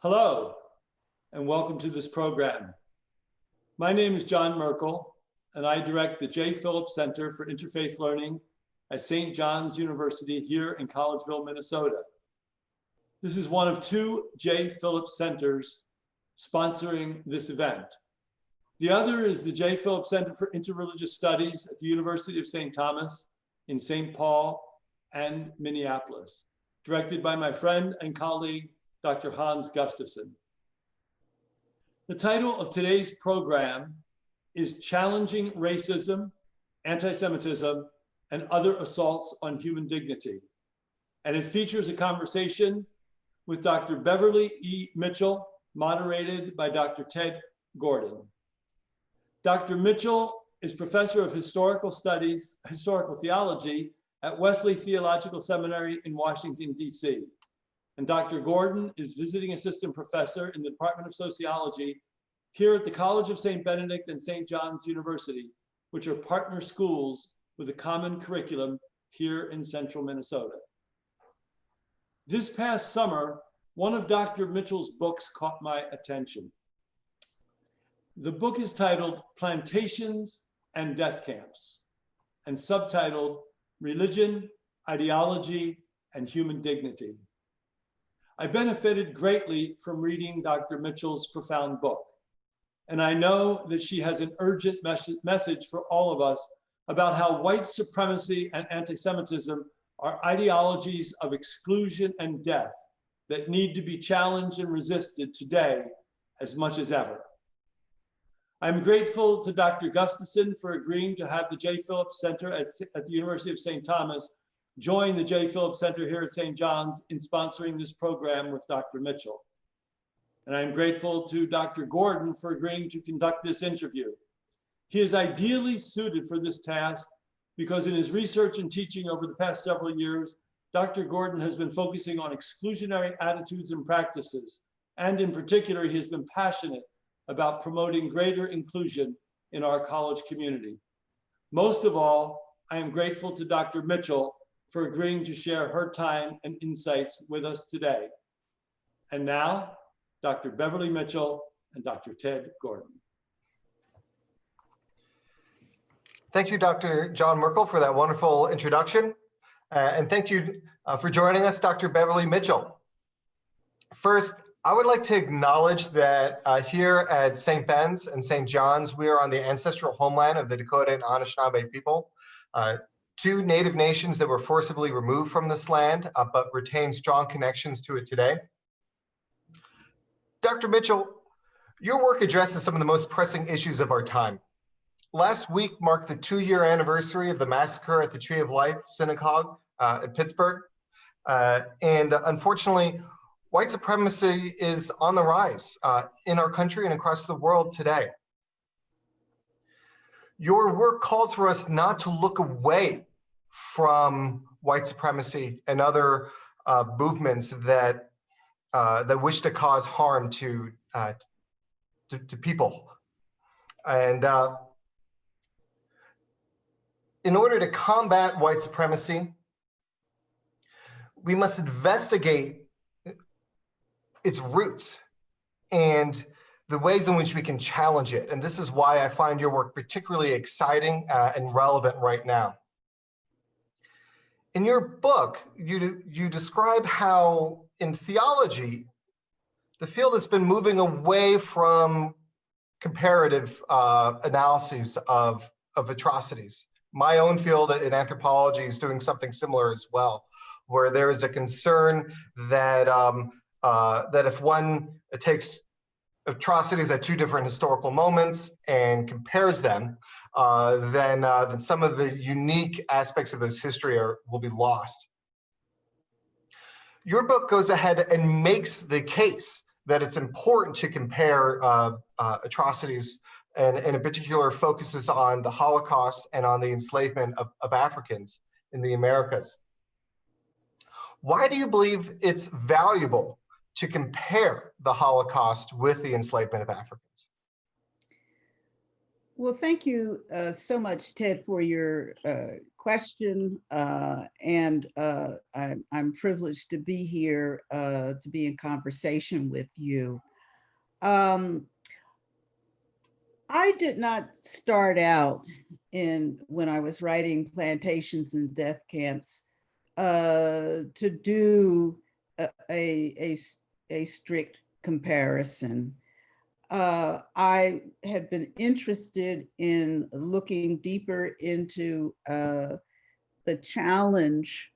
Hello, and welcome to this program. My name is John Merkel, and I direct the J. Phillips Center for Interfaith Learning at St. John's University here in Collegeville, Minnesota. This is one of two J. Phillips Centers sponsoring this event. The other is the J. Phillips Center for Interreligious Studies at the University of St. Thomas in St. Paul and Minneapolis, directed by my friend and colleague, Dr. Hans Gustafsson. The title of today's program is Challenging Racism, Antisemitism, and Other Assaults on Human Dignity. And it features a conversation with Dr. Beverly E. Mitchell, moderated by Dr. Ted Gordon. Dr. Mitchell is professor of historical theology at Wesley Theological Seminary in Washington, D.C. And Dr. Gordon is visiting assistant professor in the Department of Sociology here at the College of St. Benedict and St. John's University, which are partner schools with a common curriculum here in central Minnesota. This past summer, one of Dr. Mitchell's books caught my attention. The book is titled Plantations and Death Camps and subtitled Religion, Ideology, and Human Dignity. I benefited greatly from reading Dr. Mitchell's profound book, and I know that she has an urgent message for all of us about how white supremacy and anti-Semitism are ideologies of exclusion and death that need to be challenged and resisted today as much as ever. I'm grateful to Dr. Gustafsson for agreeing to have the J. Phillips Center at the University of St. Thomas join the J. Phillips Center here at St. John's in sponsoring this program with Dr. Mitchell. And I'm grateful to Dr. Gordon for agreeing to conduct this interview. He is ideally suited for this task because in his research and teaching over the past several years, Dr. Gordon has been focusing on exclusionary attitudes and practices. And in particular, he has been passionate about promoting greater inclusion in our college community. Most of all, I am grateful to Dr. Mitchell for agreeing to share her time and insights with us today. And now, Dr. Beverly Mitchell and Dr. Ted Gordon. Thank you, Dr. John Merkel, for that wonderful introduction. And thank you for joining us, Dr. Beverly Mitchell. First, I would like to acknowledge that here at St. Ben's and St. John's, we are on the ancestral homeland of the Dakota and Anishinaabe people, two native nations that were forcibly removed from this land, but retain strong connections to it today. Dr. Mitchell, your work addresses some of the most pressing issues of our time. Last week marked the 2-year anniversary of the massacre at the Tree of Life Synagogue in Pittsburgh. And unfortunately, white supremacy is on the rise in our country and across the world today. Your work calls for us not to look away from white supremacy and other movements that wish to cause harm to people. And in order to combat white supremacy, we must investigate its roots and the ways in which we can challenge it. And this is why I find your work particularly exciting and relevant right now. In your book, you describe how in theology, the field has been moving away from comparative analyses of atrocities. My own field in anthropology is doing something similar as well, where there is a concern that that if one takes atrocities at two different historical moments and compares them, then some of the unique aspects of this history will be lost. Your book goes ahead and makes the case that it's important to compare atrocities, and in particular focuses on the Holocaust and on the enslavement of Africans in the Americas. Why do you believe it's valuable to compare the Holocaust with the enslavement of Africans? Well, thank you so much, Ted, for your question, and I'm privileged to be here to be in conversation with you. I did not start out when I was writing Plantations and Death Camps to do a strict comparison. I had been interested in looking deeper into the challenge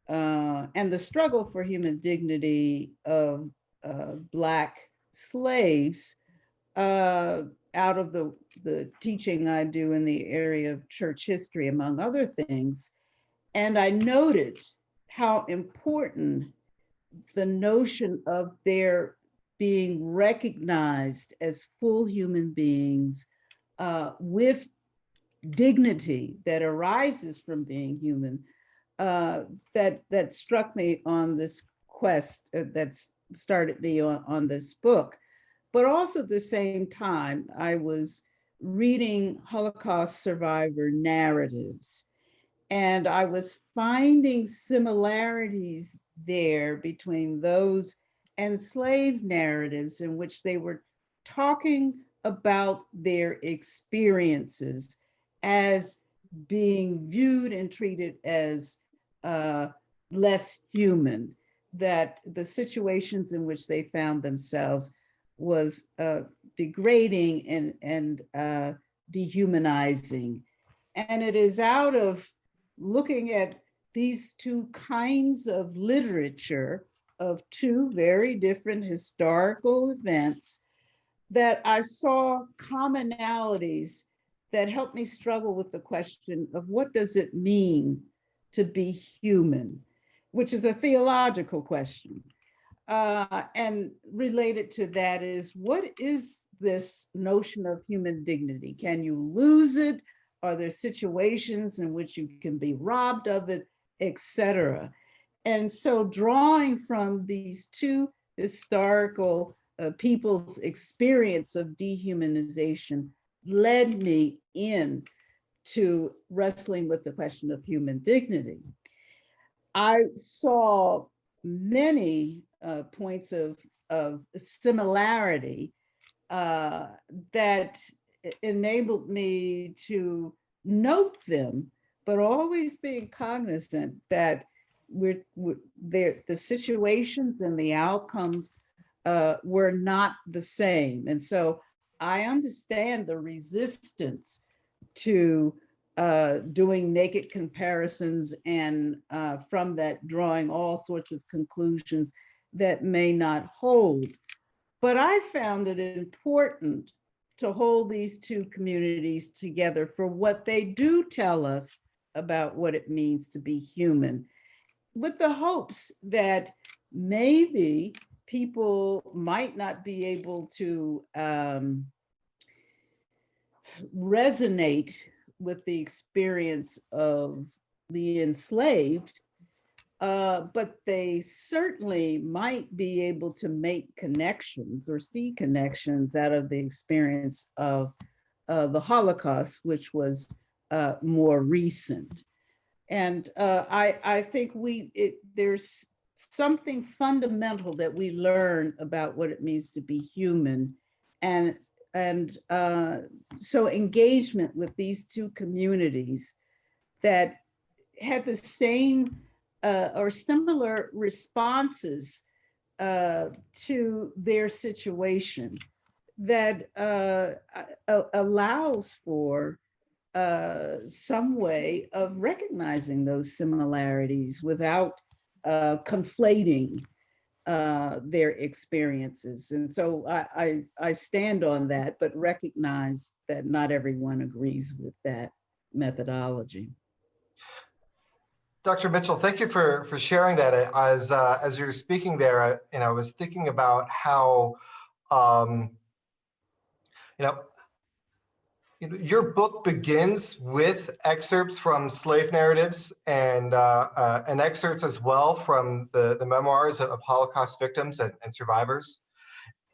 and the struggle for human dignity of Black slaves out of the teaching I do in the area of church history, among other things. And I noted how important the notion of their being recognized as full human beings with dignity that arises from being human, that struck me on this quest that started me on this book. But also at the same time, I was reading Holocaust survivor narratives, and I was finding similarities there between those enslaved narratives in which they were talking about their experiences as being viewed and treated as less human, that the situations in which they found themselves was degrading and dehumanizing. And it is out of looking at these two kinds of literature of two very different historical events that I saw commonalities that helped me struggle with the question of what does it mean to be human, which is a theological question. And related to that is, what is this notion of human dignity? Can you lose it? Are there situations in which you can be robbed of it, etc.? And so drawing from these two historical people's experience of dehumanization led me in to wrestling with the question of human dignity. I saw many points of similarity that enabled me to note them, but always being cognizant that the situations and the outcomes were not the same. And so I understand the resistance to doing naked comparisons and from that drawing all sorts of conclusions that may not hold. But I found it important to hold these two communities together for what they do tell us about what it means to be human, with the hopes that maybe people might not be able to resonate with the experience of the enslaved, but they certainly might be able to make connections or see connections out of the experience of the Holocaust, which was more recent. And I think there's something fundamental that we learn about what it means to be human. And so engagement with these two communities that had the same or similar responses to their situation that allows for some way of recognizing those similarities without conflating their experiences. And so I stand on that, but recognize that not everyone agrees with that methodology. Dr. Mitchell, thank you for sharing that. As you were speaking there, I was thinking about how your book begins with excerpts from slave narratives and excerpts as well from the memoirs of Holocaust victims and survivors.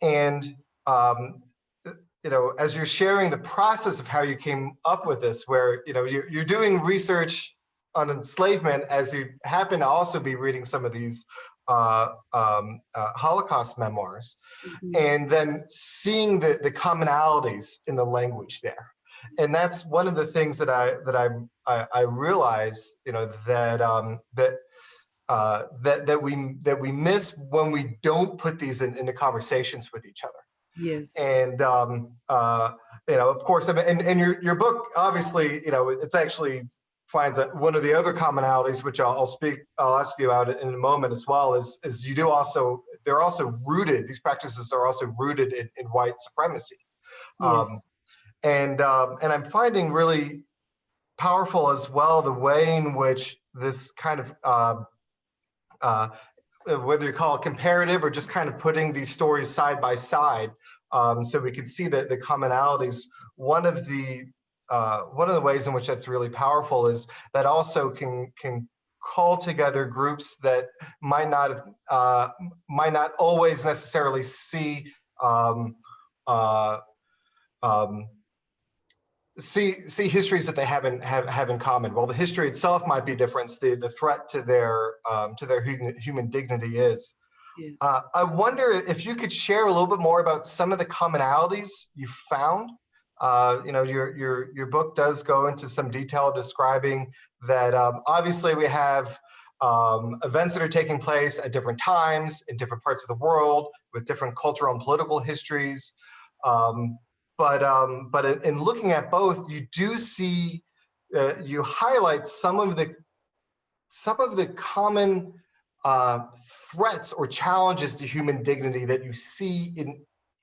And as you're sharing the process of how you came up with this, where you're doing research on enslavement, as you happen to also be reading some of these Holocaust memoirs, Mhm. and then seeing the commonalities in the language there. And that's one of the things that I realize, that we miss when we don't put these into conversations with each other. Yes. And of course, I mean, and your book, obviously, it's actually finds that one of the other commonalities, which I'll ask you about in a moment as well, is they're also rooted. These practices are also rooted in white supremacy. Yes. And I'm finding really powerful as well the way in which this kind of whether you call it comparative or just kind of putting these stories side by side, so we can see the commonalities. One of the ways in which that's really powerful is that also can call together groups that might not always necessarily see see histories that they have in common. While the history itself might be different, the threat to their human dignity is. Yes. I wonder if you could share a little bit more about some of the commonalities you found. Your book does go into some detail describing that. Obviously, we have events that are taking place at different times in different parts of the world with different cultural and political histories. But in looking at both, you do see you highlight some of the common threats or challenges to human dignity that you see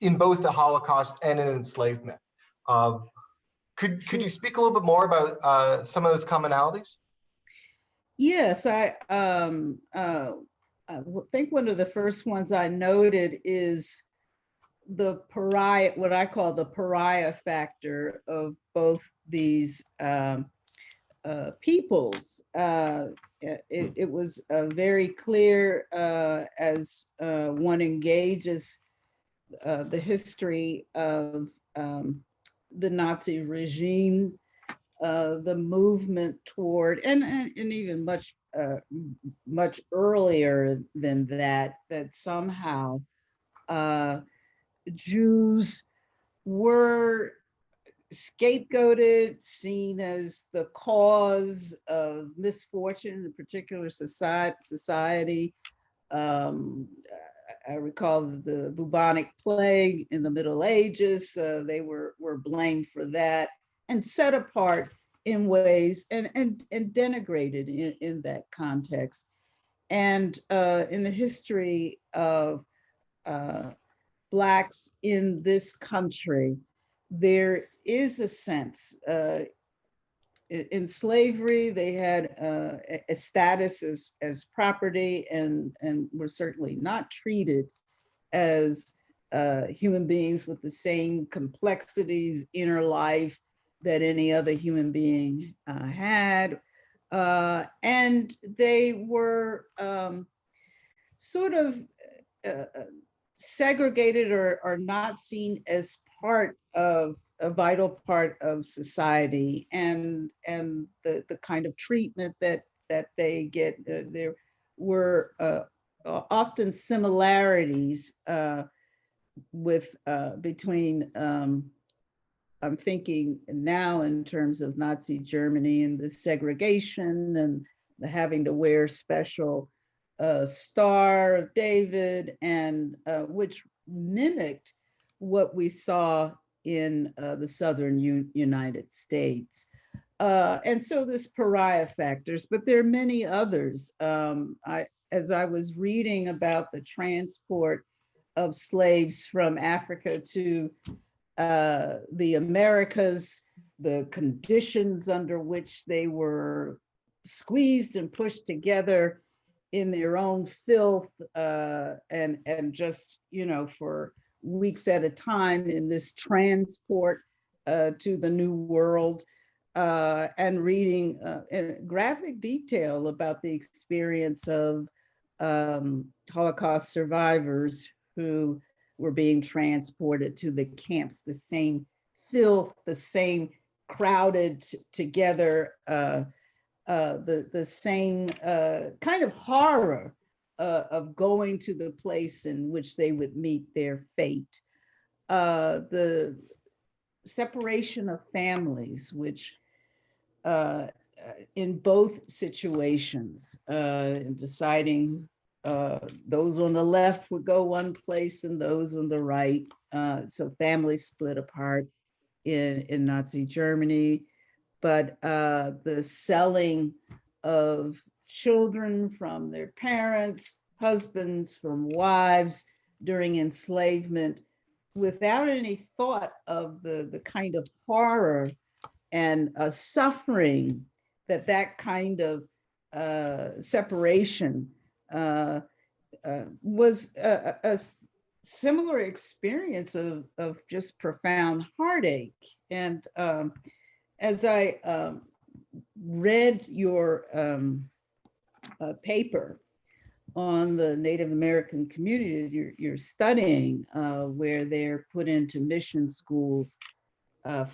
in both the Holocaust and in enslavement. Could you speak a little bit more about some of those commonalities? Yes, I think one of the first ones I noted is the pariah, what I call the pariah factor of both these peoples. It was very clear as one engages the history of the Nazi regime, the movement toward, and even much earlier than that, that somehow Jews were scapegoated, seen as the cause of misfortune in a particular society. I recall the bubonic plague in the Middle Ages. They were blamed for that and set apart in ways and denigrated in that context. And in the history of Blacks in this country, there is a sense in slavery, they had a status as property and were certainly not treated as human beings with the same complexities, inner life that any other human being had. And they were sort of segregated or not seen as part of a vital part of society, and the kind of treatment that they get. There were often similarities with between I'm thinking now in terms of Nazi Germany and the segregation and the having to wear special Star of David, and which mimicked what we saw in the southern United States. And so this pariah factors, but there are many others. As I was reading about the transport of slaves from Africa to the Americas, the conditions under which they were squeezed and pushed together in their own filth, and just, for weeks at a time in this transport to the New World, and reading in graphic detail about the experience of Holocaust survivors who were being transported to the camps, the same filth, the same crowded together the same kind of horror of going to the place in which they would meet their fate. The separation of families, which in both situations, in deciding those on the left would go one place and those on the right. So families split apart in Nazi Germany, but the selling of children from their parents, husbands from wives during enslavement, without any thought of the kind of horror and suffering that that kind of separation was a similar experience of just profound heartache. And as I read your paper on the Native American community you're studying, where they're put into mission schools,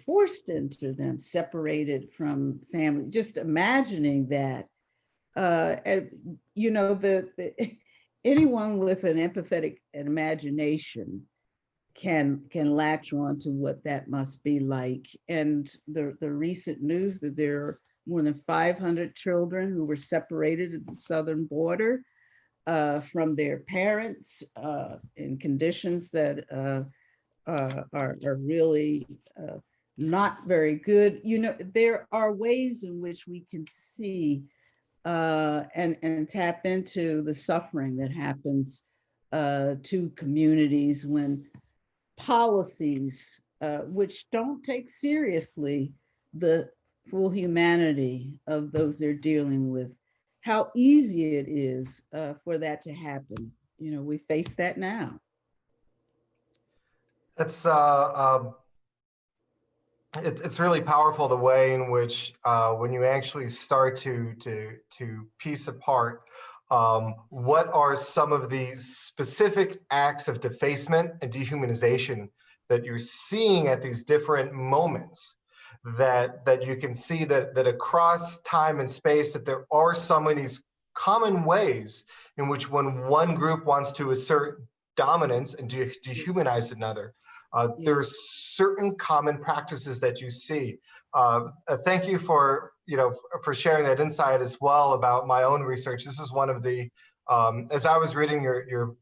forced into them, separated from family, just imagining that, and, you know, anyone with an empathetic imagination can latch on to what that must be like. And the recent news that there are more than 500 children who were separated at the southern border from their parents in conditions that are really not very good. You know, there are ways in which we can see and tap into the suffering that happens to communities when policies which don't take seriously the full humanity of those they're dealing with, how easy it is for that to happen. You know, we face that now. It's really powerful the way in which when you actually start to piece apart what are some of these specific acts of defacement and dehumanization that you're seeing at these different moments, that you can see that across time and space, that there are some of these common ways in which when one group wants to assert dominance and dehumanize another, there are certain common practices that you see. Thank you for sharing that insight as well about my own research. This is one of the as I was reading your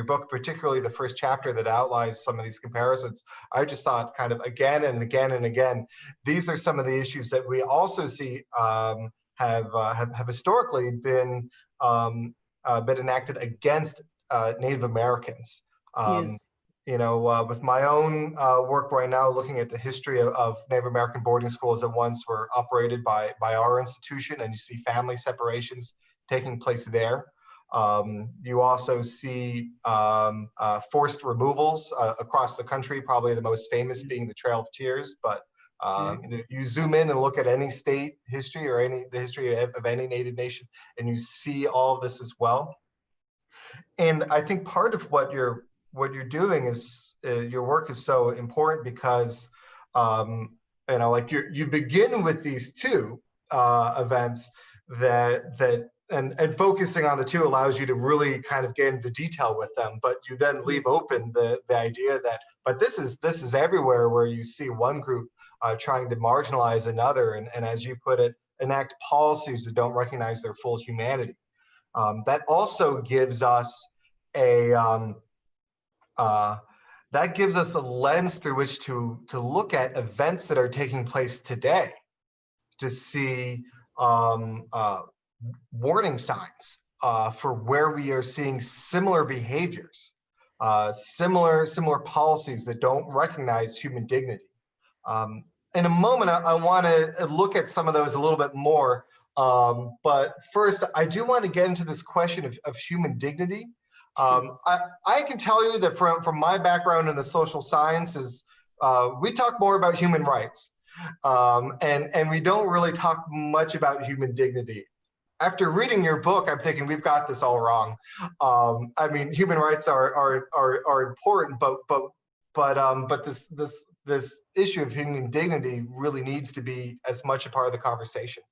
book, particularly the first chapter that outlines some of these comparisons, I just thought kind of again and again and again, these are some of the issues that we also see have historically been enacted against Native Americans. Yes. With my own work right now, looking at the history of Native American boarding schools that once were operated by our institution, and you see family separations taking place there. You also see forced removals across the country, probably the most famous being the Trail of Tears. But you zoom in and look at any state history or the history of any Native nation, and you see all of this as well. And I think part of what you're doing is your work is so important because you begin with these two events and focusing on the two allows you to really kind of get into detail with them, but you then leave open the idea that this is everywhere where you see one group trying to marginalize another, and as you put it, enact policies that don't recognize their full humanity. That also gives us a lens through which to look at events that are taking place today, to see warning signs for where we are seeing similar behaviors, similar policies that don't recognize human dignity. In a moment, I want to look at some of those a little bit more. But first, I do want to get into this question of human dignity. I can tell you that from my background in the social sciences, we talk more about human rights, and we don't really talk much about human dignity. After reading your book, I'm thinking we've got this all wrong. I mean, human rights are important, but this issue of human dignity really needs to be as much a part of the conversation.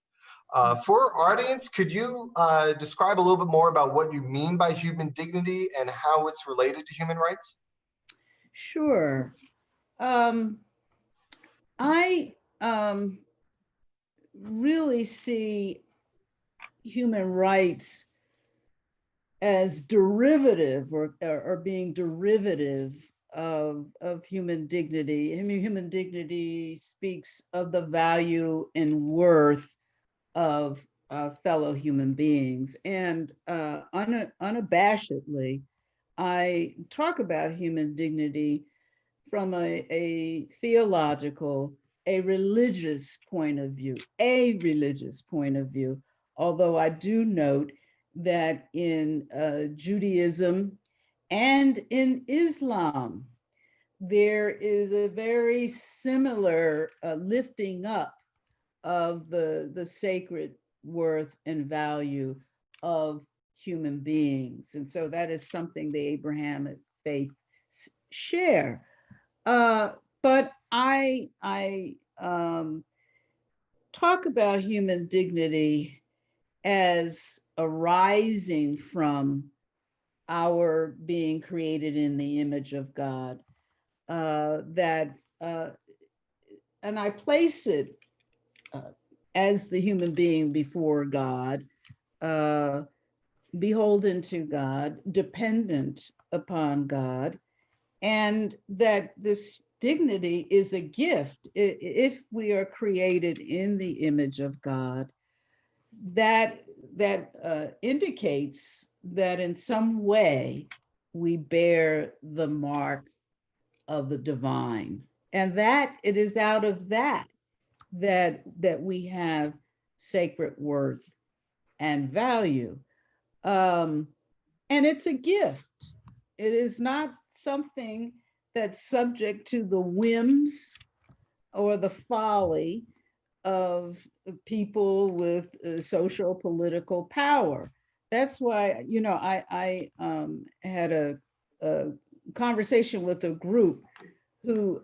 For our audience, could you describe a little bit more about what you mean by human dignity and how it's related to human rights? Sure. I really see human rights as derivative or being derivative of human dignity. I mean, human dignity speaks of the value and worth of fellow human beings. And unabashedly, I talk about human dignity from a theological, a religious point of view, although I do note that in Judaism and in Islam, there is a very similar lifting up of the sacred worth and value of human beings. And so that is something the Abrahamic faith share. But I talk about human dignity as arising from our being created in the image of God. And I place it as the human being before God, beholden to God, dependent upon God, and that this dignity is a gift. If we are created in the image of God, that indicates that in some way we bear the mark of the divine, and that it is out of that we have sacred worth and value. And it's a gift. It is not something that's subject to the whims or the folly of people with social political power. That's why, I had a conversation with a group who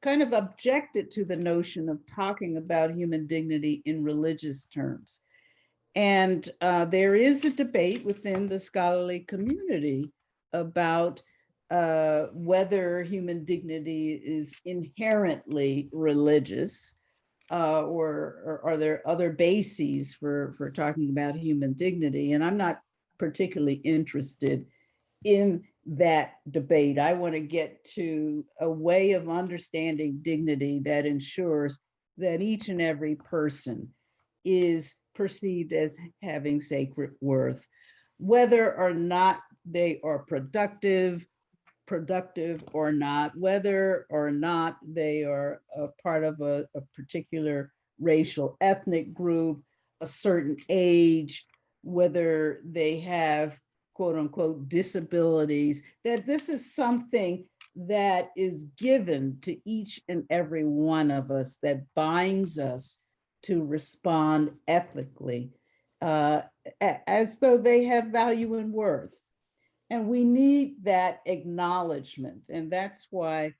kind of objected to the notion of talking about human dignity in religious terms. And there is a debate within the scholarly community about whether human dignity is inherently religious, or are there other bases for talking about human dignity? And I'm not particularly interested in that debate. I want to get to a way of understanding dignity that ensures that each and every person is perceived as having sacred worth, whether or not they are productive or not, whether or not they are a part of a particular racial ethnic group, a certain age, whether they have quote unquote disabilities, that this is something that is given to each and every one of us, that binds us to respond ethically, as though they have value and worth. And we need that acknowledgement. And that's why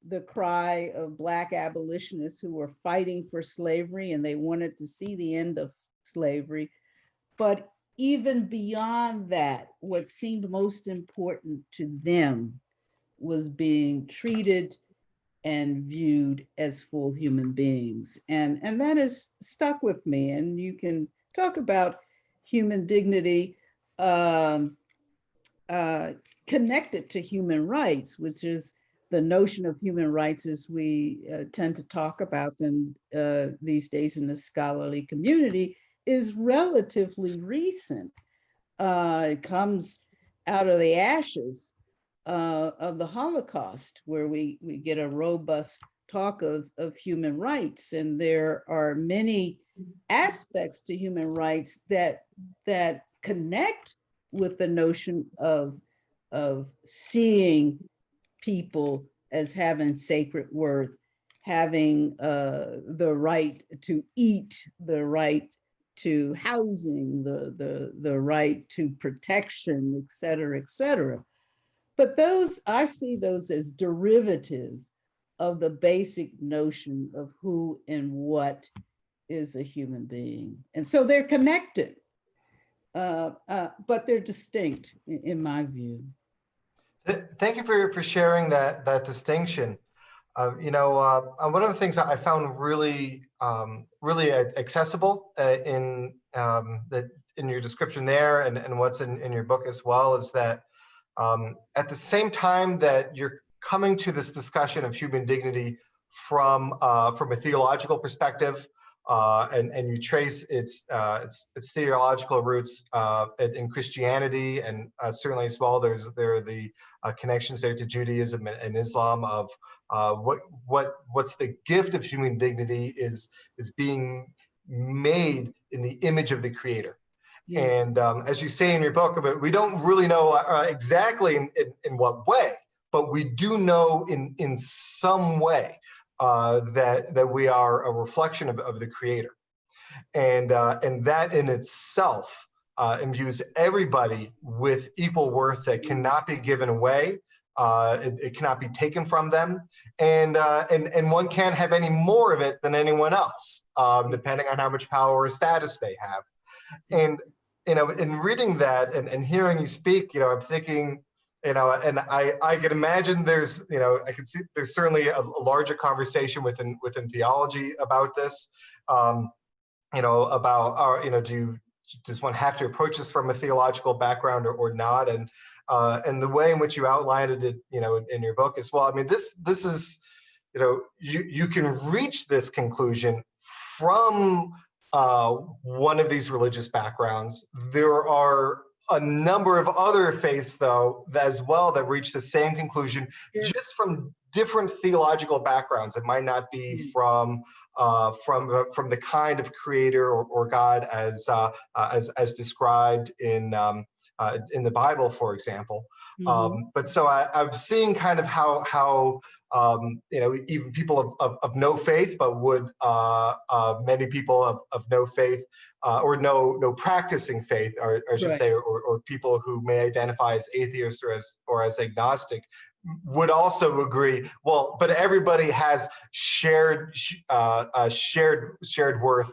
the cry of Black abolitionists who were fighting for slavery and they wanted to see the end of slavery. But even beyond that, what seemed most important to them was being treated and viewed as full human beings. And that has stuck with me. And you can talk about human dignity connected to human rights, which is the notion of human rights as we tend to talk about them these days in the scholarly community, is relatively recent. It comes out of the ashes of the Holocaust, where we get a robust talk of human rights. And there are many aspects to human rights that connect with the notion of seeing people as having sacred worth, having the right to eat, the right to housing, the right to protection, et cetera, et cetera. But those, I see those as derivative of the basic notion of who and what is a human being. And so they're connected, but they're distinct in my view. Thank you for sharing that distinction. One of the things that I found really really accessible in your description there, and what's in your book as well, is that at the same time that you're coming to this discussion of human dignity from a theological perspective, and you trace its theological roots in Christianity, and certainly as well there are the connections there to Judaism and Islam of what's the gift of human dignity is being made in the image of the Creator. Yeah. And as you say in your book, we don't really know exactly in what way, but we do know in some way that we are a reflection of the Creator, and that in itself imbues everybody with equal worth that cannot be given away. It cannot be taken from them, and one can't have any more of it than anyone else, depending on how much power or status they have. And in reading that and hearing you speak, I'm thinking, and I can imagine there's, I can see there's certainly a larger conversation within theology about this, about does one have to approach this from a theological background or not, and the way in which you outlined it, in your book as well. I mean, this is, you can reach this conclusion from one of these religious backgrounds. There are a number of other faiths, though, as well, that reach the same conclusion, just from different theological backgrounds. It might not be from the kind of Creator or God as described in the Bible, for example. But so I'm seeing kind of how even people of no faith, but would many people of no faith or no practicing faith, or I should say, or people who may identify as atheists or as agnostic, would also agree. Well, but everybody has shared worth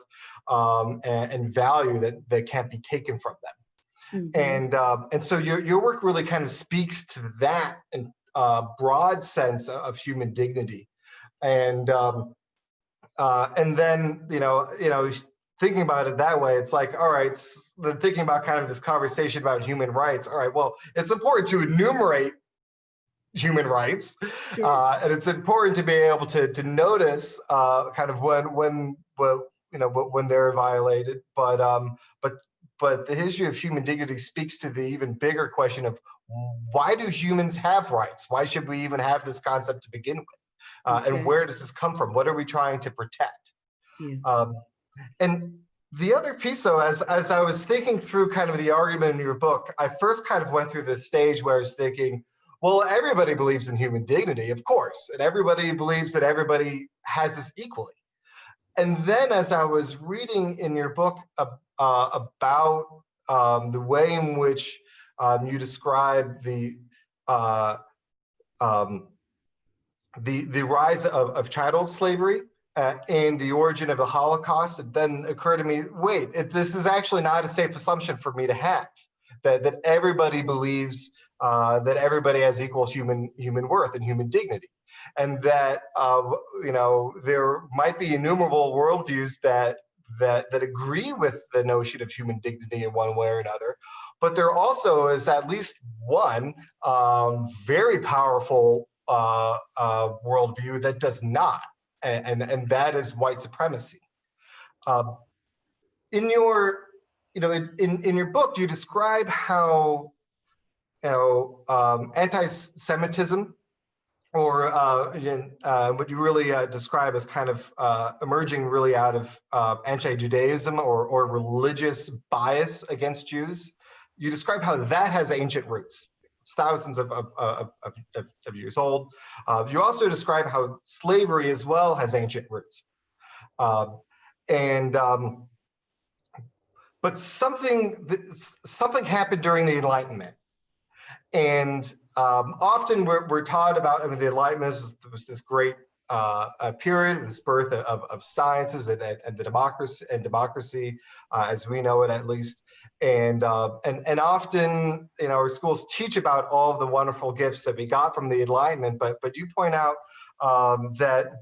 and value that can't be taken from them. And so your work really kind of speaks to that and broad sense of human dignity, and then thinking about it that way, it's like, all right, thinking about kind of this conversation about human rights. All right, well, it's important to enumerate human rights, and it's important to be able to notice kind of when they're violated, but the history of human dignity speaks to the even bigger question of, why do humans have rights? Why should we even have this concept to begin with? And where does this come from? What are we trying to protect? And the other piece, though, as I was thinking through kind of the argument in your book, I first kind of went through this stage where I was thinking, well, everybody believes in human dignity, of course, and everybody believes that everybody has this equally. And then as I was reading in your book about the way in which you describe the rise of chattel slavery and the origin of the Holocaust, it then occurred to me, wait, this is actually not a safe assumption for me to have, that everybody believes that everybody has equal human worth and human dignity, and that there might be innumerable worldviews that agree with the notion of human dignity in one way or another, but there also is at least one very powerful worldview that does not, and that is white supremacy. In your in your book, you describe how anti-Semitism, or what you really describe as kind of emerging really out of anti-Judaism or religious bias against Jews. You describe how that has ancient roots. It's thousands of years old. You also describe how slavery as well has ancient roots. But something happened during the Enlightenment. And often we're taught about, the Enlightenment was this great period, this birth of sciences and the democracy as we know it, at least. And often, our schools teach about all of the wonderful gifts that we got from the Enlightenment, but you point out that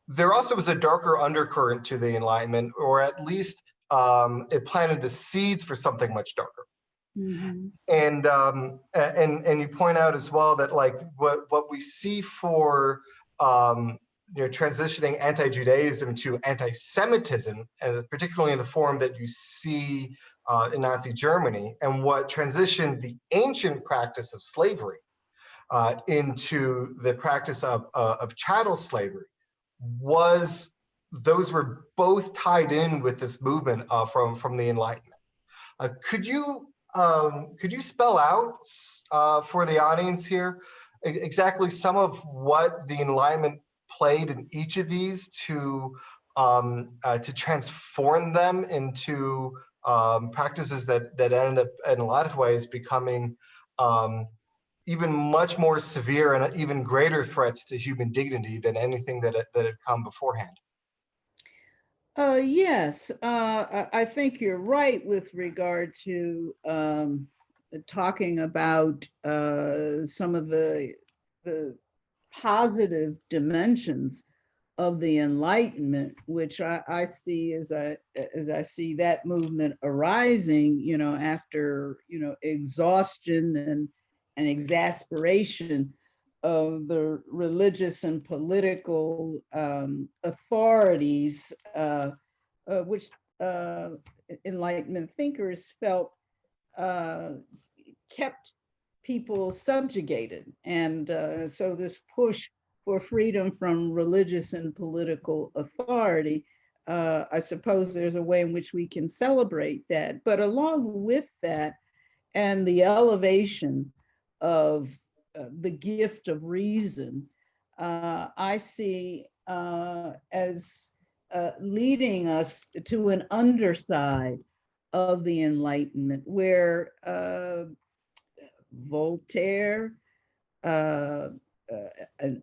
there also was a darker undercurrent to the Enlightenment, or at least it planted the seeds for something much darker. Mhm. And you point out as well that like what we see for transitioning anti-Judaism to anti-Semitism, particularly in the form that you see in Nazi Germany, and what transitioned the ancient practice of slavery into the practice of chattel slavery, those were both tied in with this movement from the Enlightenment. Could you spell out for the audience here exactly some of what the Enlightenment played in each of these to transform them into practices that ended up in a lot of ways becoming even much more severe and even greater threats to human dignity than anything that had come beforehand? Yes, I think you're right with regard to talking about some of the positive dimensions of the Enlightenment, which I see as I see that movement arising, after exhaustion and exasperation of the religious and political authorities, which Enlightenment thinkers felt kept people subjugated. And so this push for freedom from religious and political authority, I suppose there's a way in which we can celebrate that. But along with that, and the elevation of the gift of reason, I see as leading us to an underside of the Enlightenment, where Voltaire and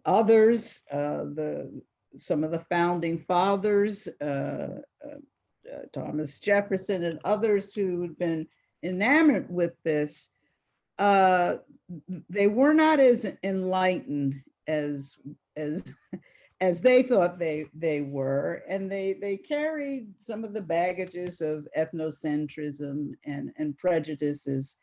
others, some of the founding fathers, Thomas Jefferson and others who had been enamored with this, they were not as enlightened as they thought they were, and they carried some of the baggages of ethnocentrism and prejudices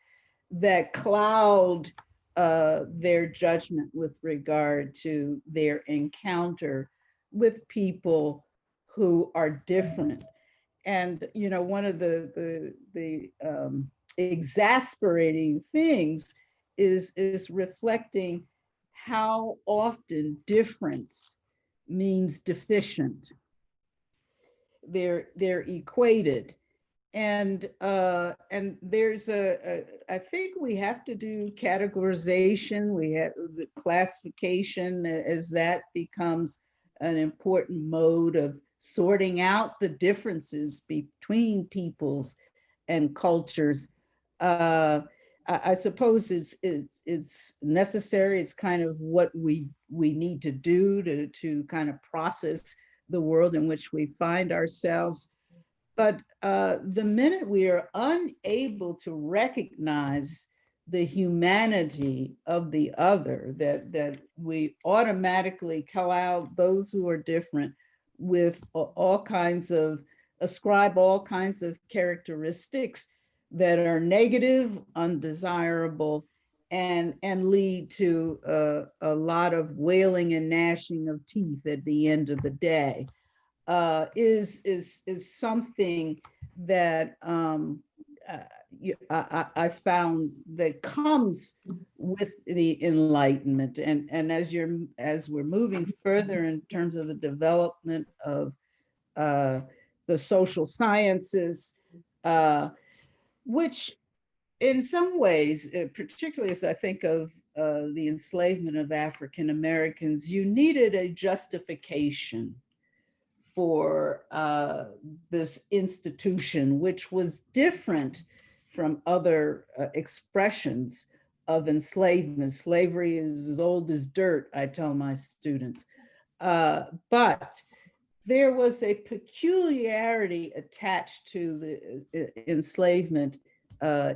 that cloud their judgment with regard to their encounter with people who are different. And one of the exasperating things is reflecting how often difference means deficient. They're equated, and there's I think we have to do categorization. We have the classification, as that becomes an important mode of sorting out the differences between peoples and cultures. I suppose it's necessary. It's kind of what we need to do to kind of process the world in which we find ourselves. But the minute we are unable to recognize the humanity of the other, that we automatically call out those who are different with ascribe all kinds of characteristics that are negative, undesirable, and lead to a lot of wailing and gnashing of teeth at the end of the day, is something that I found that comes with the Enlightenment. And as we're moving further in terms of the development of the social sciences, which in some ways, particularly as I think of the enslavement of African Americans, you needed a justification for this institution, which was different from other expressions of enslavement. Slavery is as old as dirt, I tell my students. But there was a peculiarity attached to the enslavement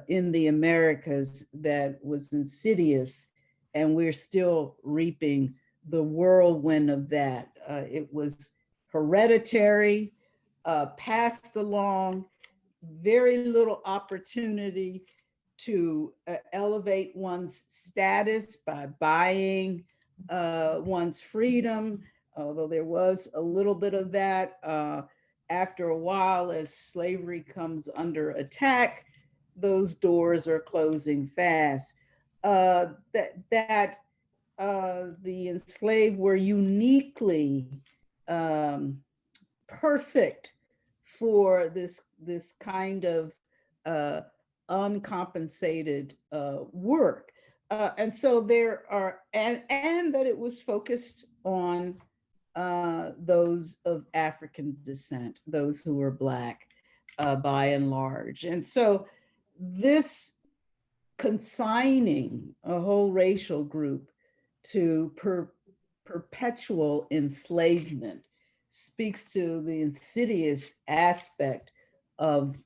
in the Americas that was insidious, and we're still reaping the whirlwind of that. It was hereditary, passed along, very little opportunity to elevate one's status by buying one's freedom, although there was a little bit of that. After a while, as slavery comes under attack, those doors are closing fast. The enslaved were uniquely perfect for this kind of uncompensated work. And so there are, and that it was focused on those of African descent, those who were Black by and large. And so this consigning a whole racial group to perpetual enslavement speaks to the insidious aspect of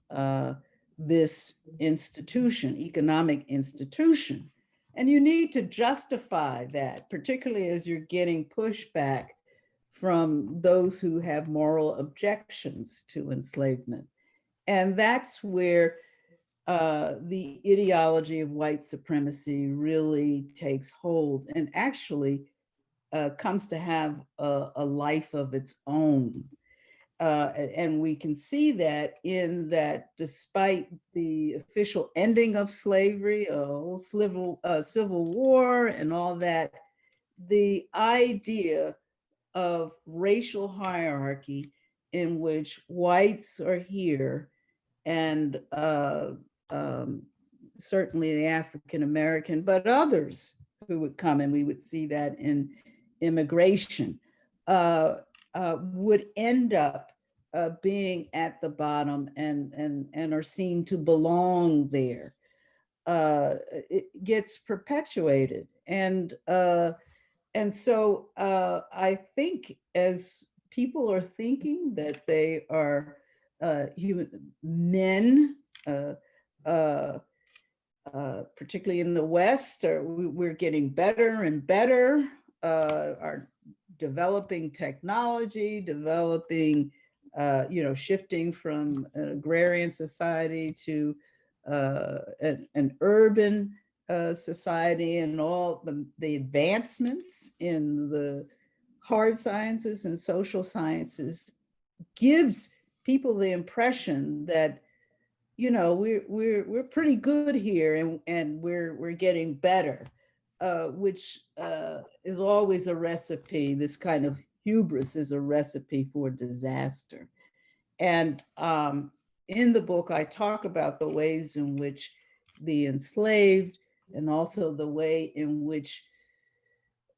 this institution, economic institution. And you need to justify that, particularly as you're getting pushback from those who have moral objections to enslavement. And that's where the ideology of white supremacy really takes hold and actually comes to have a life of its own. And we can see that in that despite the official ending of slavery, a whole civil war and all that, the idea of racial hierarchy in which whites are here and certainly the African American, but others who would come, and we would see that in immigration, would end up being at the bottom and are seen to belong there. It gets perpetuated, and so I think as people are thinking that they are human men, particularly in the West, we're getting better and better, are developing technology, developing, shifting from an agrarian society to an urban society, and all the advancements in the hard sciences and social sciences gives people the impression that we're pretty good here, and we're getting better, which is always a recipe. This kind of hubris is a recipe for disaster. And in the book, I talk about the ways in which the enslaved, and also the way in which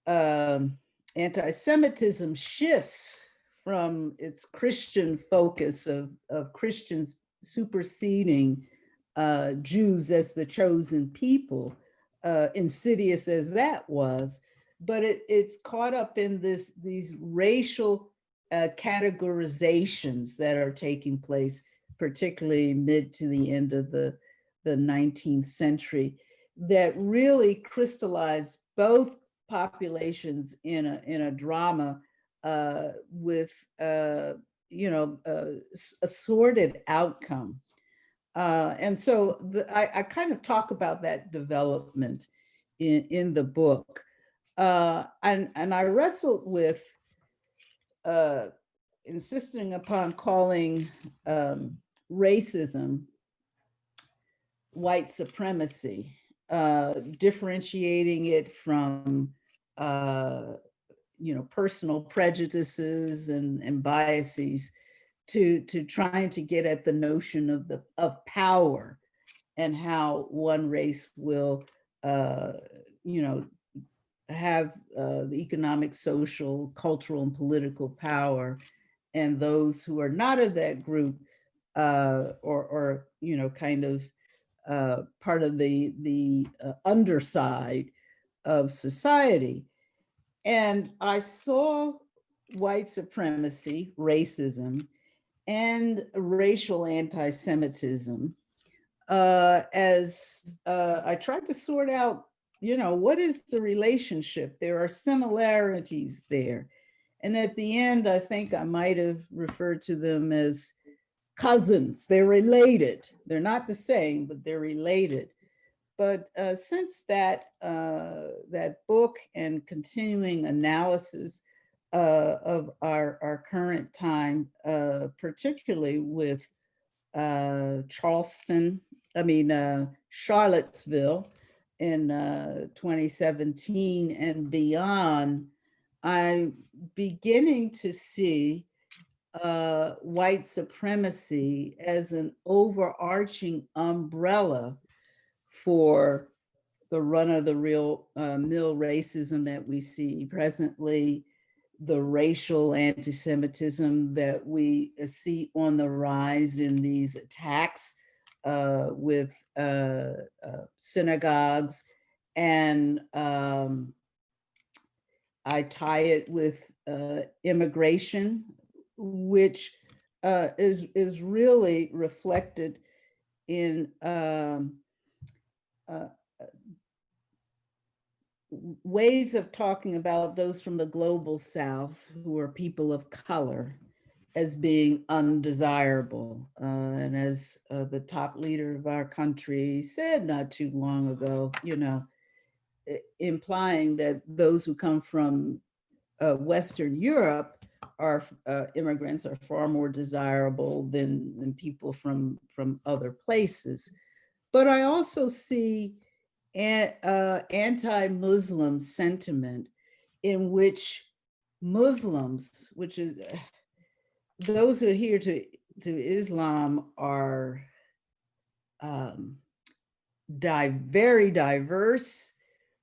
anti-Semitism shifts from its Christian focus of Christians superseding Jews as the chosen people, insidious as that was, but it's caught up in these racial categorizations that are taking place, particularly mid to the end of the 19th century, that really crystallize both populations in a drama with a sordid outcome. And so I kind of talk about that development in the book. And I wrestled with insisting upon calling racism white supremacy, differentiating it from personal prejudices and biases, to trying to get at the notion of power, and how one race will have the economic, social, cultural, and political power, and those who are not of that group, or kind of part of the underside of society. And I saw white supremacy, racism, and racial anti-Semitism as I tried to sort out, what is the relationship? There are similarities there. And at the end, I think I might have referred to them as cousins. They're related. They're not the same, but they're related. But since that book and continuing analysis of our current time, particularly with Charlottesville in 2017 and beyond, I'm beginning to see white supremacy as an overarching umbrella for the run-of-the-mill racism that we see presently, the racial anti-Semitism that we see on the rise in these attacks with synagogues. And I tie it with immigration, which is really reflected in ways of talking about those from the global South who are people of color as being undesirable. And as the top leader of our country said not too long ago, implying that those who come from Western Europe are immigrants are far more desirable than people from other places. But I also see anti-Muslim sentiment in which Muslims, which is those who adhere to Islam, are very diverse,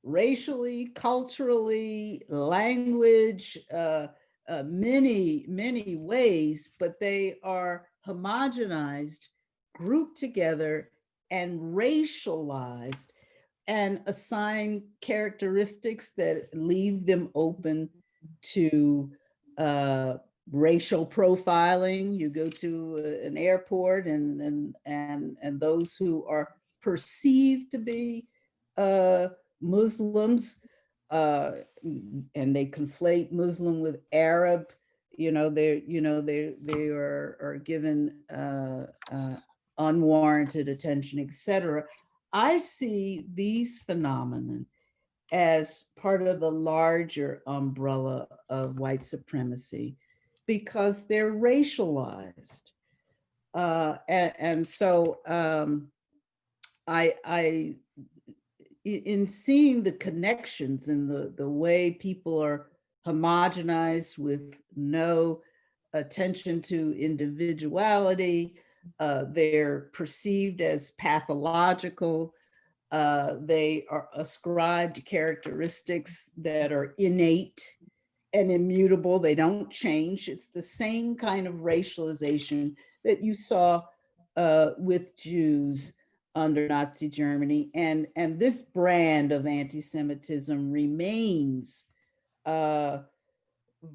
racially, culturally, language, many ways, but they are homogenized, grouped together, and racialized, and assign characteristics that leave them open to racial profiling. You go to an airport, and those who are perceived to be Muslims, and they conflate Muslim with Arab. They are given unwarranted attention, etc. I see these phenomena as part of the larger umbrella of white supremacy because they're racialized. And so I in seeing the connections and the way people are homogenized with no attention to individuality, they're perceived as pathological. They are ascribed characteristics that are innate and immutable. They don't change. It's the same kind of racialization that you saw with Jews under Nazi Germany. And this brand of anti-Semitism remains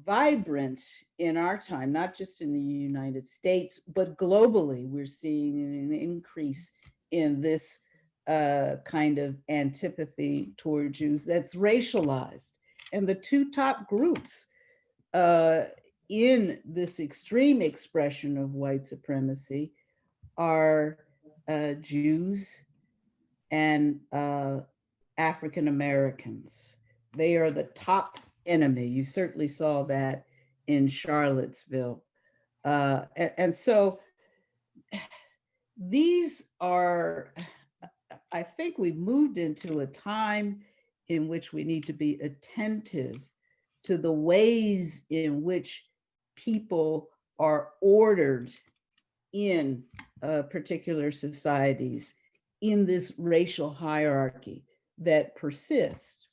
vibrant in our time, not just in the United States, but globally. We're seeing an increase in this kind of antipathy toward Jews that's racialized. And the two top groups in this extreme expression of white supremacy are Jews and African Americans. They are the top enemy. You certainly saw that in Charlottesville. And so these are, I think we've moved into a time in which we need to be attentive to the ways in which people are ordered in particular societies in this racial hierarchy that persists.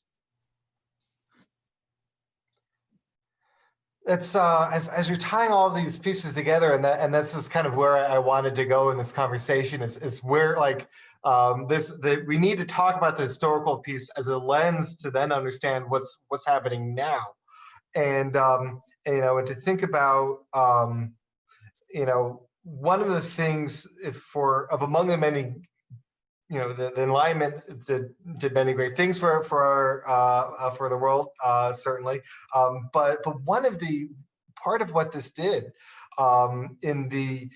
It's as you're tying all of these pieces together, and this is kind of where I wanted to go in this conversation, is where, like, we need to talk about the historical piece as a lens to then understand what's happening now, and and to think about one of the things among the many, the Enlightenment did many great things for the world, certainly, but one of the part of what this did in the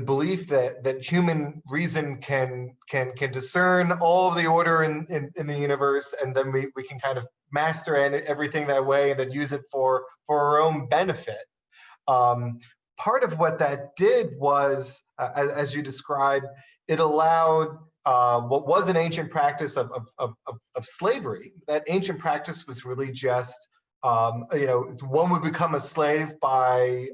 belief that human reason can discern all of the order in the universe, and then we can kind of master everything that way and then use it for our own benefit. Part of what that did was, as you described, it allowed what was an ancient practice of slavery. That ancient practice was really just, one would become a slave by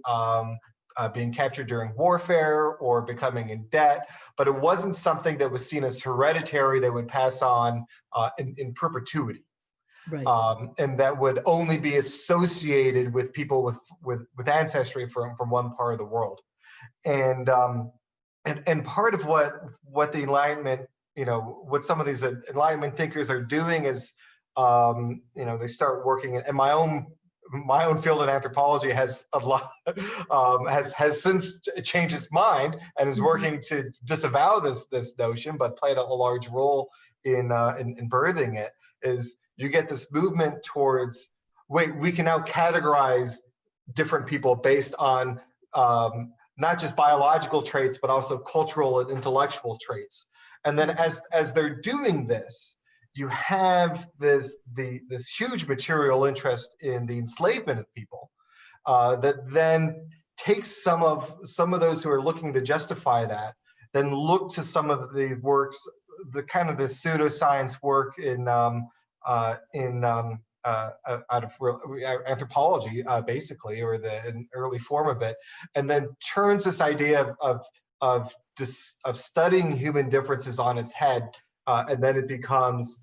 being captured during warfare or becoming in debt, but it wasn't something that was seen as hereditary that would pass on in perpetuity. Right. And that would only be associated with people with ancestry from one part of the world. And part of what the Enlightenment, what some of these Enlightenment thinkers are doing is, they start working, and my own field in anthropology has a lot, has since changed its mind and is working to disavow this notion, but played a large role in birthing it. Is you get this movement towards, we can now categorize different people based on not just biological traits, but also cultural and intellectual traits. And then as they're doing this, you have this huge material interest in the enslavement of people that then takes some of those who are looking to justify that, then look to some of the works, the kind of the pseudoscience work out of anthropology, basically, or an early form of it, and then turns this idea of studying human differences on its head, and then it becomes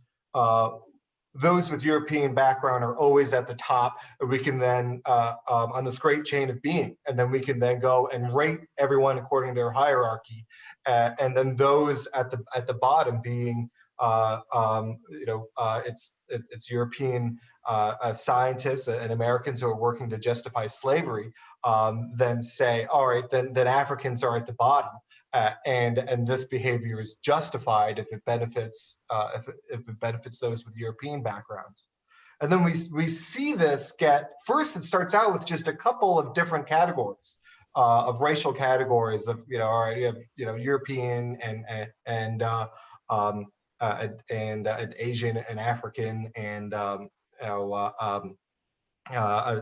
those with European background are always at the top. And we can then on this great chain of being, and then we can then go and rate everyone according to their hierarchy, and then those at the bottom being it's European scientists and Americans who are working to justify slavery, then say, all right, then Africans are at the bottom, and this behavior is justified if it benefits those with European backgrounds. And then we see this first. It starts out with just a couple of different categories of racial categories of all right, you have European and Asian and African and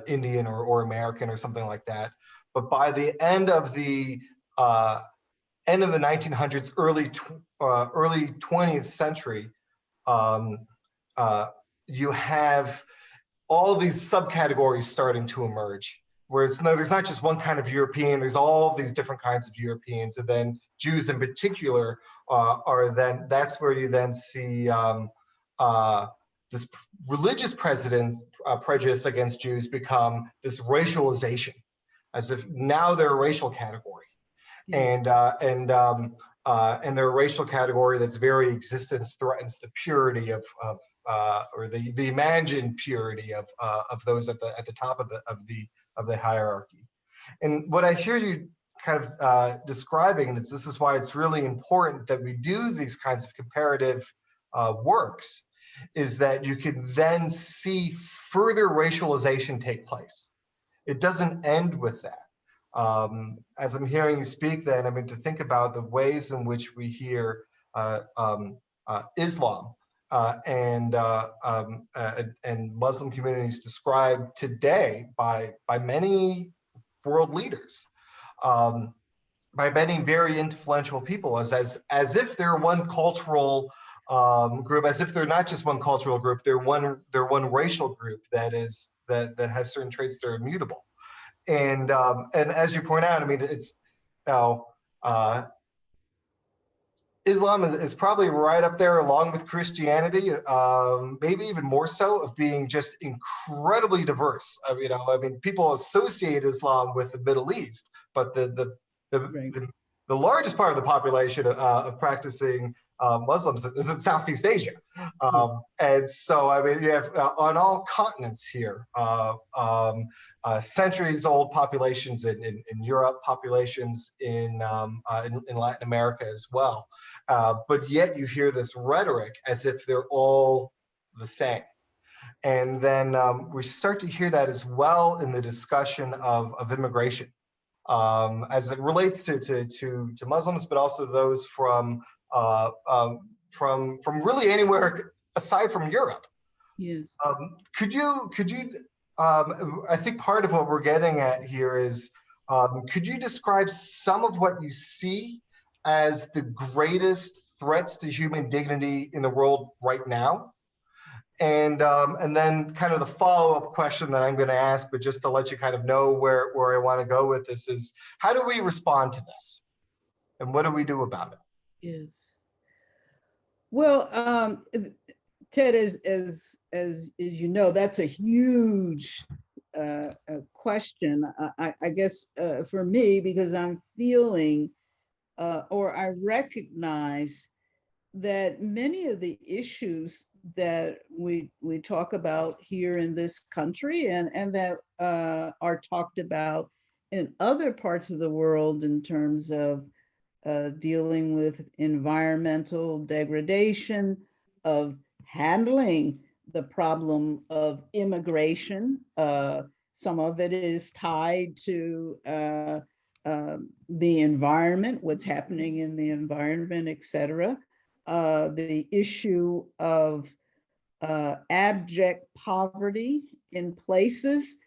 Indian or American or something like that. But by the end of the 1900s, early 20th century, you have all these subcategories starting to emerge. Whereas there's not just one kind of European, there's all these different kinds of Europeans, and then Jews in particular that's where you then see this religious prejudice against Jews become this racialization, as if now they're a racial category. And they're a racial category that's very existence threatens the purity of or the imagined purity of those at the top of the hierarchy. And what I hear you kind of describing, and this is why it's really important that we do these kinds of comparative works, is that you can then see further racialization take place. It doesn't end with that. As I'm hearing you speak, then, I mean, to think about the ways in which we hear Islam and Muslim communities described today by many world leaders, by many very influential people, as if they're one cultural group, as if they're not just one cultural group, they're one racial group that has certain traits that are immutable. And as you point out, I mean, it's Islam is probably right up there along with Christianity, maybe even more so, of being just incredibly diverse. I mean, people associate Islam with the Middle East, but the the largest part of the population of practicing Muslims is in Southeast Asia. And so, I mean, you have on all continents here, centuries-old populations in Europe, populations in Latin America as well. But yet you hear this rhetoric as if they're all the same. And then we start to hear that as well in the discussion of immigration, as it relates to Muslims, but also those from really anywhere aside from Europe. Yes. Could you I think part of what we're getting at here is, could you describe some of what you see as the greatest threats to human dignity in the world right now? And then kind of the follow-up question that I'm going to ask, but just to let you kind of know where I want to go with this is, how do we respond to this? And what do we do about it? Yes. Well, Ted, as you know, that's a huge question. I guess for me, because I'm feeling or I recognize that many of the issues that we talk about here in this country and that are talked about in other parts of the world in terms of dealing with environmental degradation, of handling the problem of immigration. Some of it is tied to the environment, what's happening in the environment, et cetera. The issue of abject poverty in places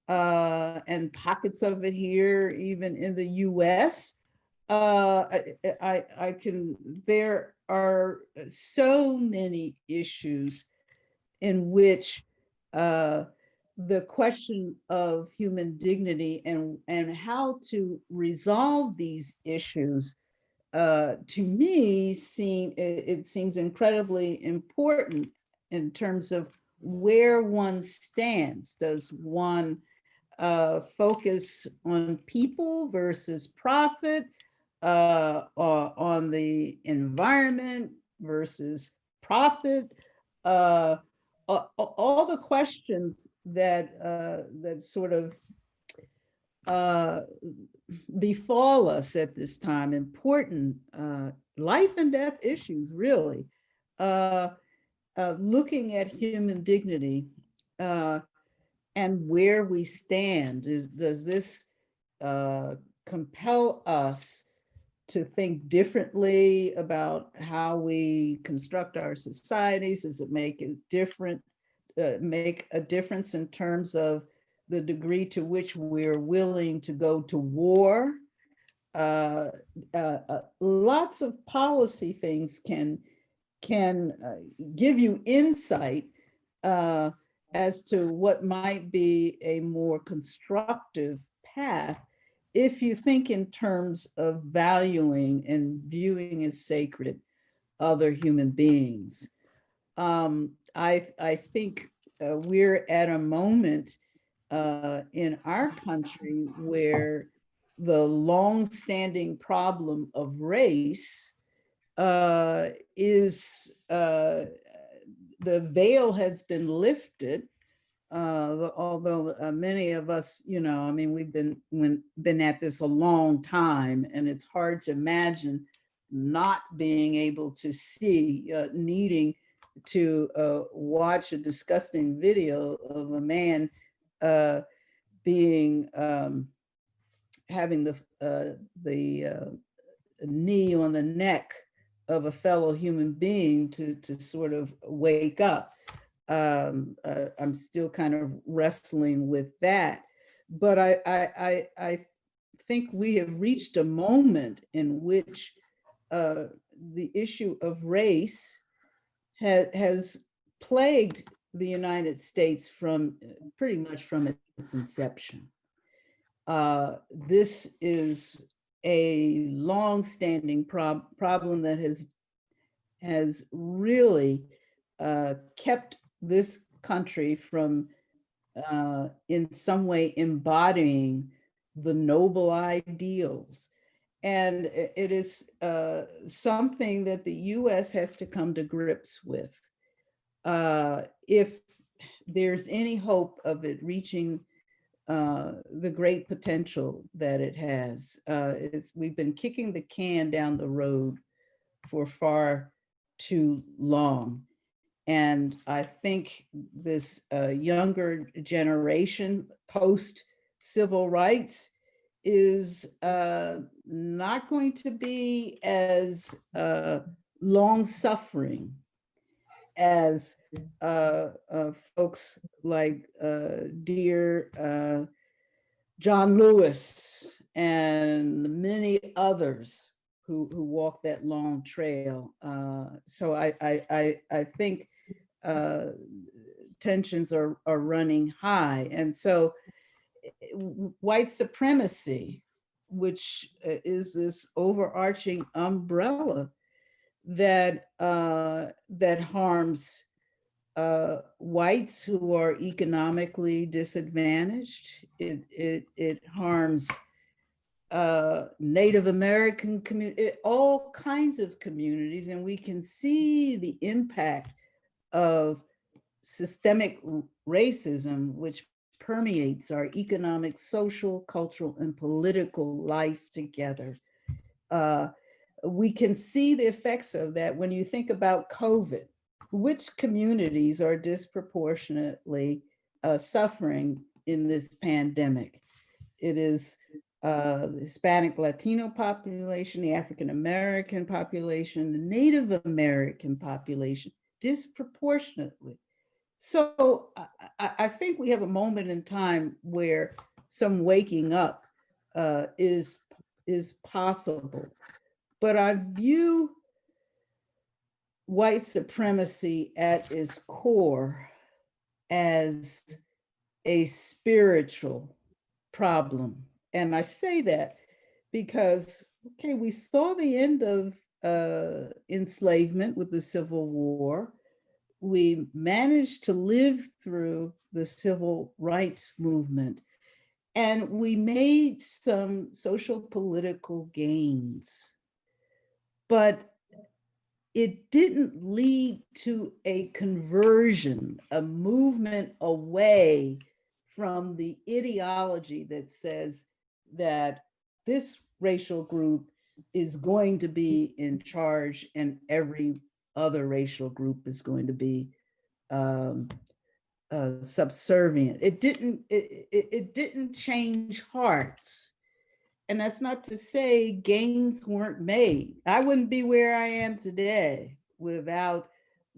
and pockets of it here, even in the US. There are so many issues in which the question of human dignity and how to resolve these issues to me seems incredibly important in terms of where one stands. Does one focus on people versus profit, on the environment versus profit? All the questions that sort of befall us at this time, important life and death issues, really. Looking at human dignity and where we stand, does this compel us to think differently about how we construct our societies? Does it make a difference in terms of the degree to which we're willing to go to war? Lots of policy things can give you insight as to what might be a more constructive path if you think in terms of valuing and viewing as sacred other human beings. I think we're at a moment in our country where the long-standing problem of race is the veil has been lifted, although many of us, I mean, we've been at this a long time, and it's hard to imagine not being able to see, needing to watch a disgusting video of a man having the knee on the neck of a fellow human being to sort of wake up. I'm still kind of wrestling with that, but I think we have reached a moment in which the issue of race has plagued the United States from pretty much from its inception. This is a long-standing problem that has really kept this country from in some way embodying the noble ideals And it is something that the US has to come to grips with. If there's any hope of it reaching the great potential that it has. We've been kicking the can down the road for far too long. And I think this younger generation post civil rights is not going to be as long suffering as folks like dear John Lewis and many others who walked that long trail. So I think tensions are running high. And so white supremacy, which is this overarching umbrella that that harms whites who are economically disadvantaged. It harms Native American community, all kinds of communities, and we can see the impact of systemic racism, which permeates our economic, social, cultural, and political life together. We can see the effects of that when you think about COVID. Which communities are disproportionately suffering in this pandemic? It is the Hispanic Latino population, the African American population, the Native American population, disproportionately. So I think we have a moment in time where some waking up is possible. But I view white supremacy at its core as a spiritual problem. And I say that because, okay, we saw the end of enslavement with the Civil War. We managed to live through the civil rights movement, and we made some social political gains. But it didn't lead to a conversion, a movement away from the ideology that says that this racial group is going to be in charge and every other racial group is going to be subservient. It didn't change hearts. And that's not to say gains weren't made. I wouldn't be where I am today without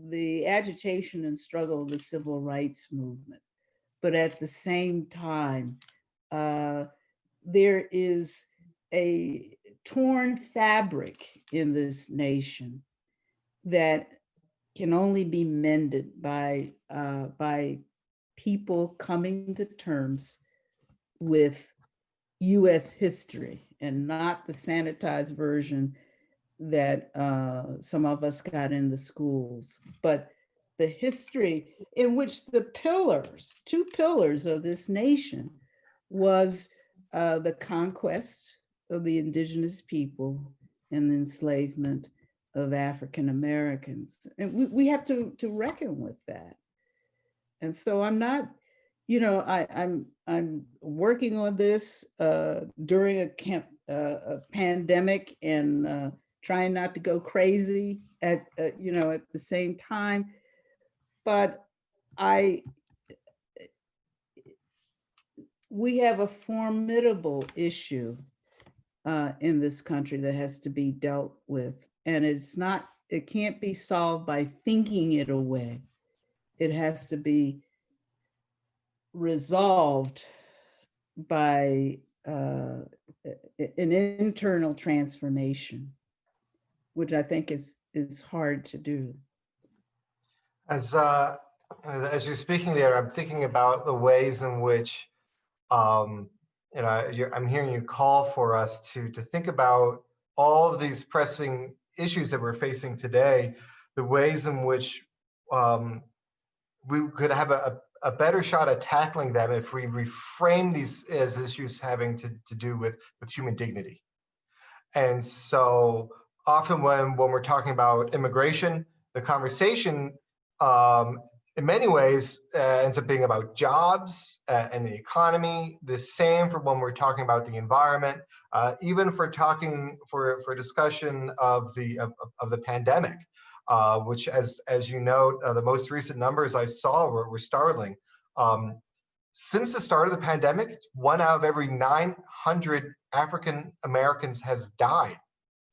the agitation and struggle of the civil rights movement. But at the same time, there is a torn fabric in this nation that can only be mended by people coming to terms with US history and not the sanitized version that some of us got in the schools, but the history in which the pillars, two pillars of this nation was the conquest of the indigenous people and the enslavement of African Americans. And we have to reckon with that. And so I'm not, you know, I'm working on this during a pandemic and trying not to go crazy at at the same time. But we have a formidable issue in this country that has to be dealt with, and it can't be solved by thinking it away. It has to be resolved by an internal transformation, which I think is hard to do. As you're speaking there, I'm thinking about the ways in which I'm hearing you call for us to think about all of these pressing issues that we're facing today, the ways in which we could have a better shot at tackling them if we reframe these as issues having to do with human dignity. And so often when we're talking about immigration, the conversation in many ways ends up being about jobs and the economy. The same for when we're talking about the environment, even for talking for discussion of the pandemic, which as you note, the most recent numbers I saw were startling. Since the start of the pandemic, 1 out of every 900 African Americans has died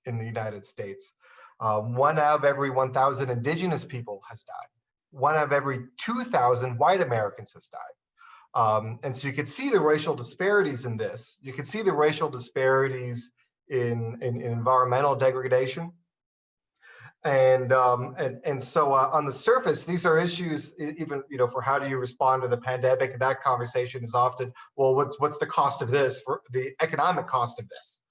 in the United States. 1 out of every 1,000 indigenous people has died. 1 out of every 2,000 white Americans has died. And so you could see the racial disparities in this. You could see the racial disparities in environmental degradation. And so on the surface, these are issues, even for how do you respond to the pandemic. That conversation is often, well, what's the cost of this, for the economic cost of this,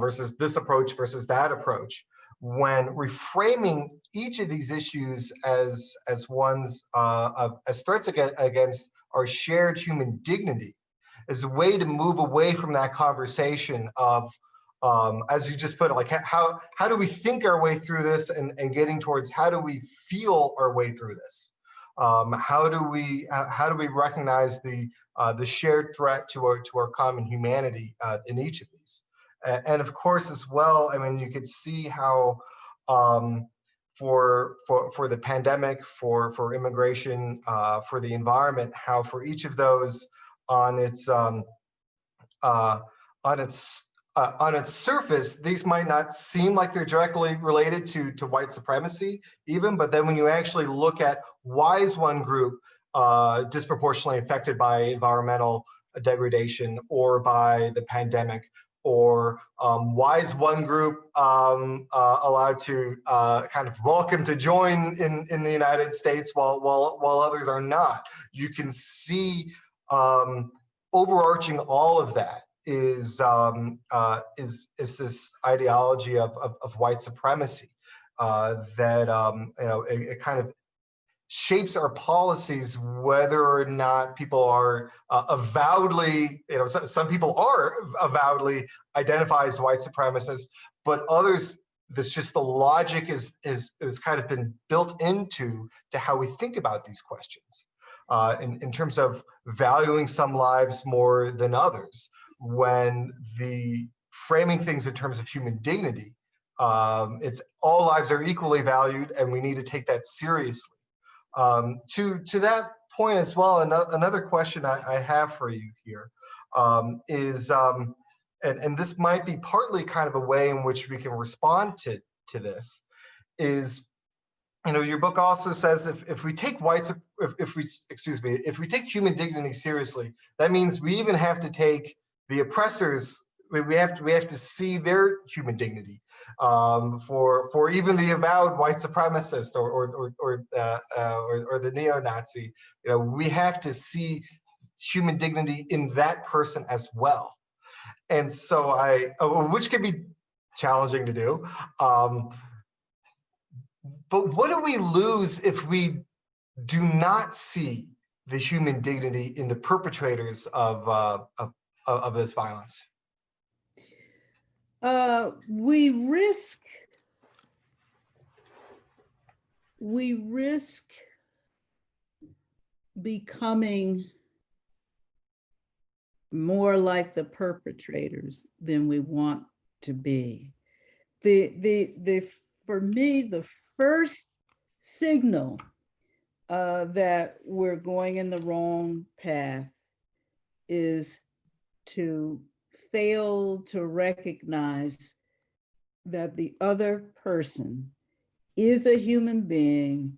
versus this approach versus that approach. When reframing each of these issues as ones as threats against our shared human dignity, is a way to move away from that conversation of, as you just put it, like how do we think our way through this, and getting towards how do we feel our way through this? How do we recognize the shared threat to our common humanity in each of these? And of course, as well, I mean, you could see how for the pandemic, for immigration, for the environment, how for each of those on its surface, these might not seem like they're directly related to white supremacy even, but then when you actually look at why is one group disproportionately affected by environmental degradation or by the pandemic, or why is one group allowed to kind of welcome to join in the United States while others are not. You can see overarching all of that is this ideology of white supremacy that it kind of shapes our policies, whether or not people are avowedly, some people are avowedly identify as white supremacists, but others, this just the logic is kind of been built into how we think about these questions in terms of valuing some lives more than others, when the framing things in terms of human dignity, it's all lives are equally valued, and we need to take that seriously. To that point as well, another question I have for you here is, and this might be partly kind of a way in which we can respond to this, is, your book also says if we take if we take human dignity seriously, that means we even have to take the oppressors. We have to see their human dignity. For even the avowed white supremacist or the neo-Nazi, we have to see human dignity in that person as well. And so which can be challenging to do. But what do we lose if we do not see the human dignity in the perpetrators of this violence? We risk becoming more like the perpetrators than we want to be. For me, the first signal that we're going in the wrong path is to fail to recognize that the other person is a human being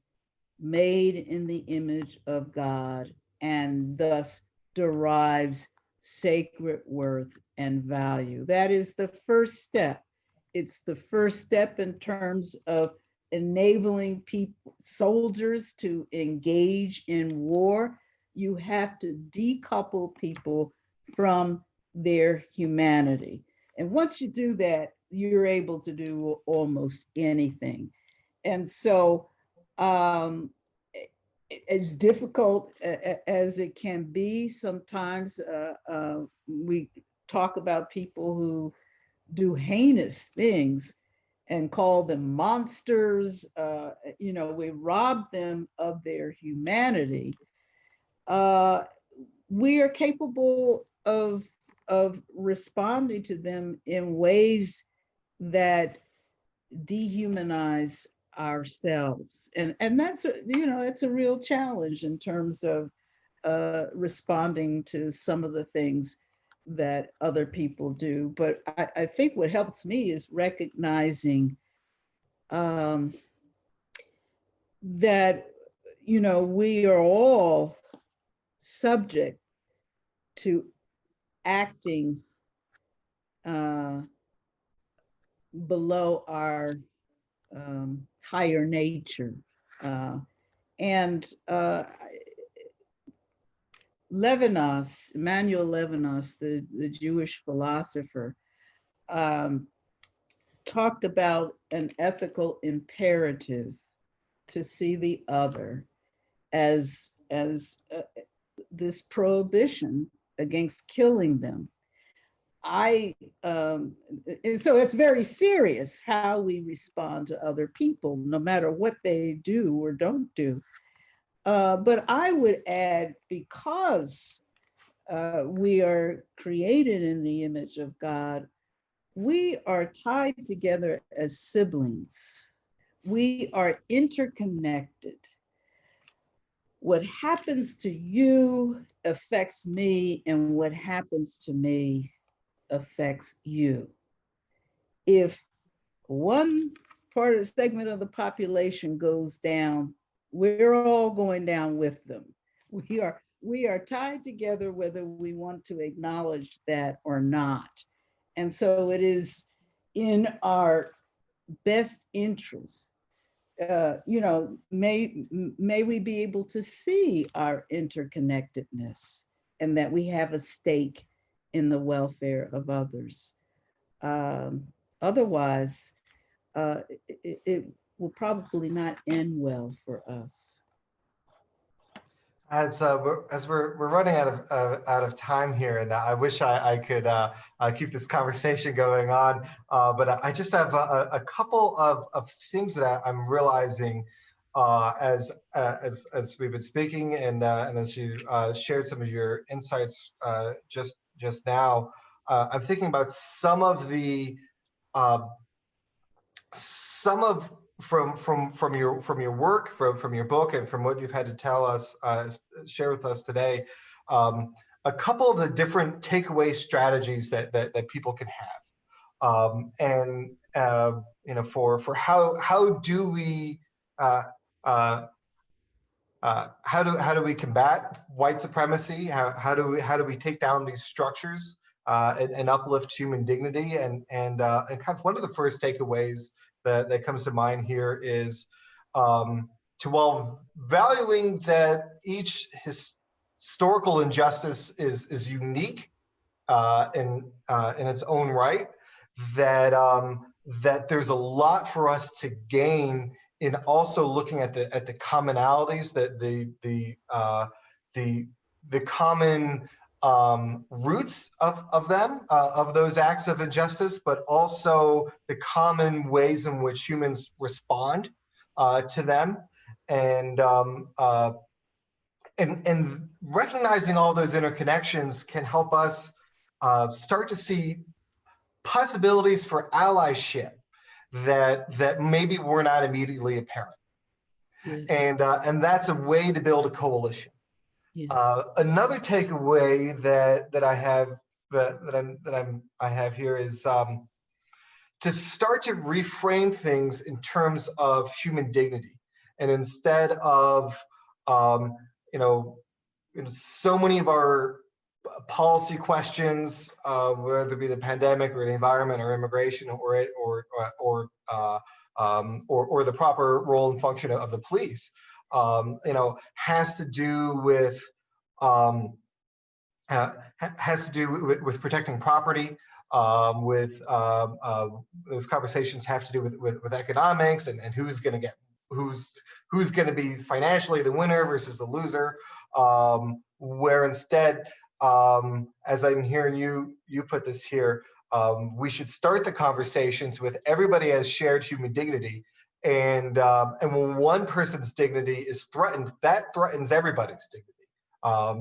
made in the image of God, and thus derives sacred worth and value. That is the first step. It's the first step in terms of enabling people, soldiers, to engage in war. You have to decouple people from their humanity. And once you do that, you're able to do almost anything. And so as difficult as it can be, sometimes we talk about people who do heinous things and call them monsters. We rob them of their humanity. We are capable of responding to them in ways that dehumanize ourselves, and that's it's a real challenge in terms of responding to some of the things that other people do. But I think what helps me is recognizing that we are all subject to acting below our higher nature. And Levinas, Emmanuel Levinas, the Jewish philosopher, talked about an ethical imperative to see the other as this prohibition against killing them. And so it's very serious how we respond to other people, no matter what they do or don't do. But I would add, because we are created in the image of God, we are tied together as siblings. We are interconnected. What happens to you affects me, and what happens to me affects you. If one part of the segment of the population goes down, we're all going down with them. We are tied together whether we want to acknowledge that or not. And so it is in our best interest, may we be able to see our interconnectedness and that we have a stake in the welfare of others. Otherwise, it will probably not end well for us. As we're running out of time here, and I wish I could keep this conversation going on, but I just have a couple of things that I'm realizing as we've been speaking, and as you shared some of your insights just now. I'm thinking about some of from your work, from your book, and from what you've had to tell us, share with us today, a couple of the different takeaway strategies that people can have, for how do we how do we combat white supremacy? How do we take down these structures and uplift human dignity? And kind of one of the first takeaways that comes to mind here is while valuing that each historical injustice is unique in its own right, that there's a lot for us to gain in also looking at the commonalities, that the common roots of them, of those acts of injustice, but also the common ways in which humans respond to them, and recognizing all those interconnections can help us start to see possibilities for allyship that maybe were not immediately apparent. Yes. And that's a way to build a coalition. Yes. Another takeaway that I have here is to start to reframe things in terms of human dignity, and instead of so many of our policy questions, whether it be the pandemic or the environment or immigration or the proper role and function of the police, has to do with protecting property. With those conversations have to do with economics and who's going to be financially the winner versus the loser. Where instead, as I'm hearing you put this here, We should start the conversations with everybody has shared human dignity. And when one person's dignity is threatened, that threatens everybody's dignity.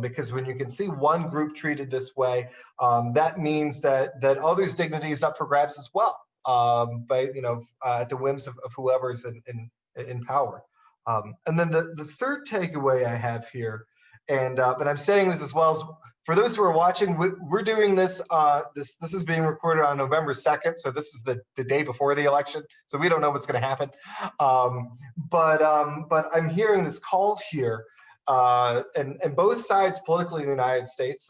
Because when you can see one group treated this way, that means that others' dignity is up for grabs as well, at the whims of whoever's in power. And then the third takeaway I have here, but I'm saying this as well as for those who are watching, we're doing this. This is being recorded on November 2nd, so this is the day before the election. So we don't know what's going to happen. But I'm hearing this call here. And both sides politically in the United States,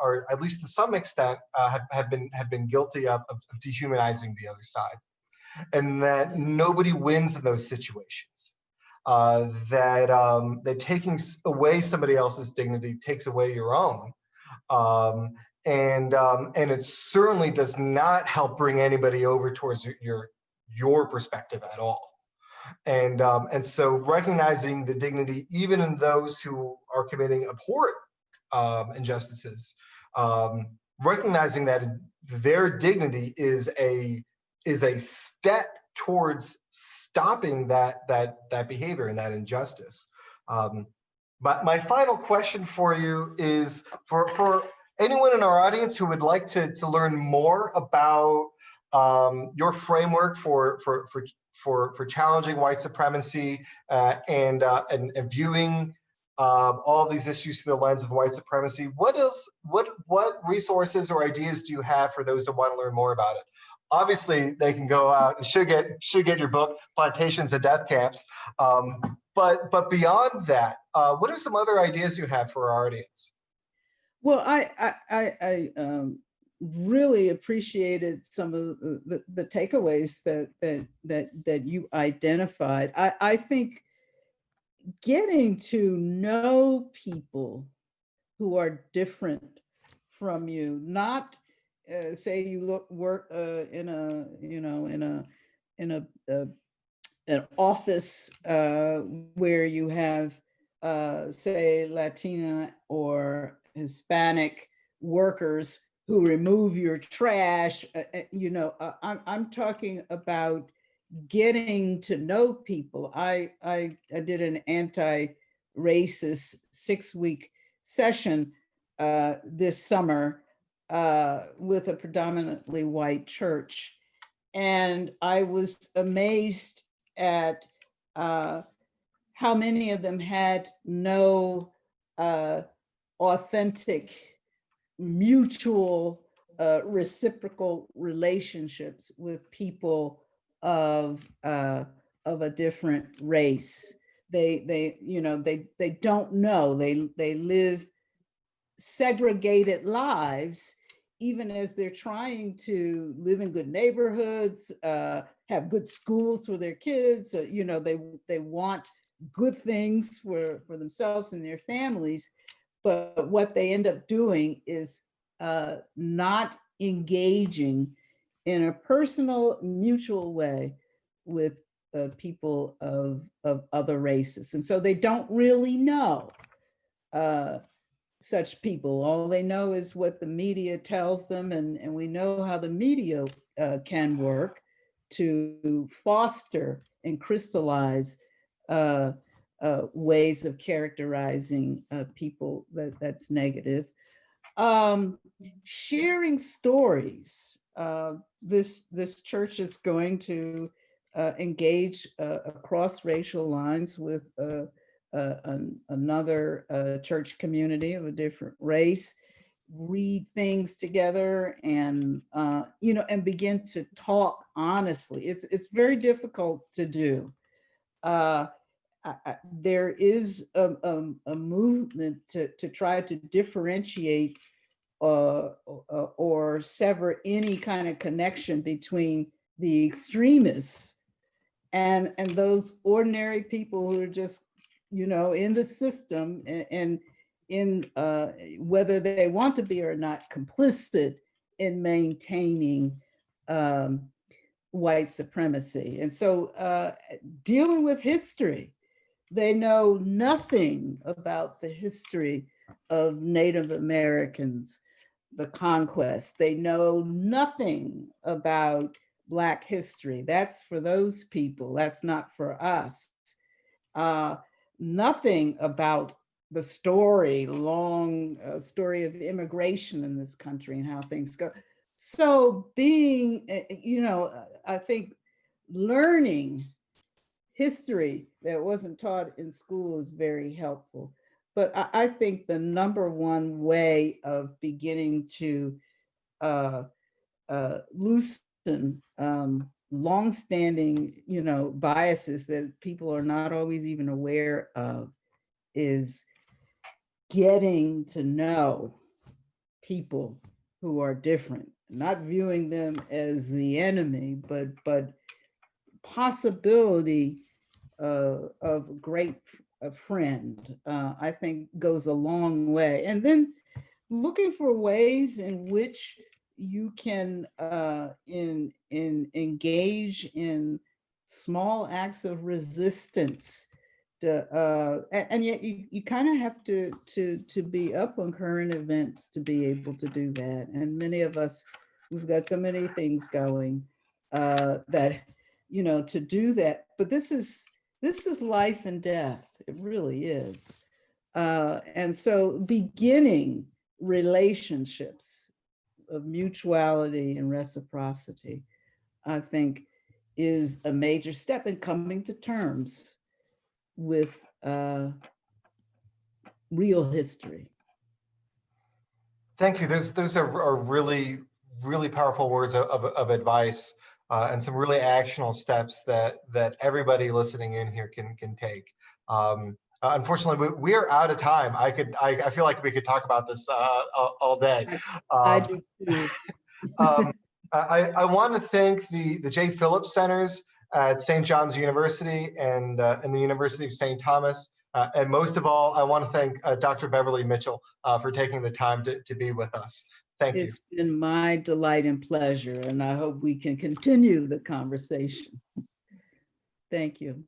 or at least to some extent, have been guilty of dehumanizing the other side, and that nobody wins in those situations. That taking away somebody else's dignity takes away your own, and it certainly does not help bring anybody over towards your perspective at all. And so recognizing the dignity, even in those who are committing abhorrent injustices, recognizing that their dignity is a step towards stopping that behavior and that injustice. But my final question for you is for anyone in our audience who would like to learn more about your framework for challenging white supremacy and viewing all of these issues through the lens of white supremacy, what resources or ideas do you have for those that want to learn more about it? Obviously, they can go out and should get your book, Plantations and Death Camps. But beyond that, what are some other ideas you have for our audience? Well, I really appreciated some of the takeaways that you identified. I think getting to know people who are different from you, not say you work in an office where you have say Latina or Hispanic workers who remove your trash. I'm talking about getting to know people. I did an anti-racist 6-week session this summer with a predominantly white church. And I was amazed at how many of them had no authentic, mutual, reciprocal relationships with people of a different race. They don't know. They live segregated lives, even as they're trying to live in good neighborhoods, have good schools for their kids. They want good things for themselves and their families. But what they end up doing is not engaging in a personal, mutual way with people of other races. And so they don't really know such people. All they know is what the media tells them, and we know how the media can work to foster and crystallize ways of characterizing people that's negative. Sharing stories. This church is going to engage across racial lines with another church community of a different race, read things together, and and begin to talk honestly. It's very difficult to do. There is a movement to try to differentiate or sever any kind of connection between the extremists and those ordinary people who are just in the system and in whether they want to be or not complicit in maintaining white supremacy. And so dealing with history, they know nothing about the history of Native Americans, the conquest. They know nothing about Black history. That's for those people. That's not for us. Nothing about the long story of immigration in this country and how things go. So being, I think learning history that wasn't taught in school is very helpful. But I think the number one way of beginning to loosen longstanding, biases that people are not always even aware of is getting to know people who are different, not viewing them as the enemy, but possibility of great a friend, I think goes a long way. And then looking for ways in which you can engage in small acts of resistance. And yet you kind of have to be up on current events to be able to do that. And many of us, we've got so many things going that, to do that. But this is life and death. It really is. And so beginning relationships of mutuality and reciprocity, I think, is a major step in coming to terms with real history. Thank you. Those are really, really powerful words of advice and some really actionable steps that everybody listening in here can take. Unfortunately, we are out of time. I feel like we could talk about this all day. I do too. I want to thank the J. Phillips Centers at St. John's University and the University of St. Thomas. And most of all, I want to thank Dr. Beverly Mitchell for taking the time to be with us. Thank you. It's been my delight and pleasure, and I hope we can continue the conversation. Thank you.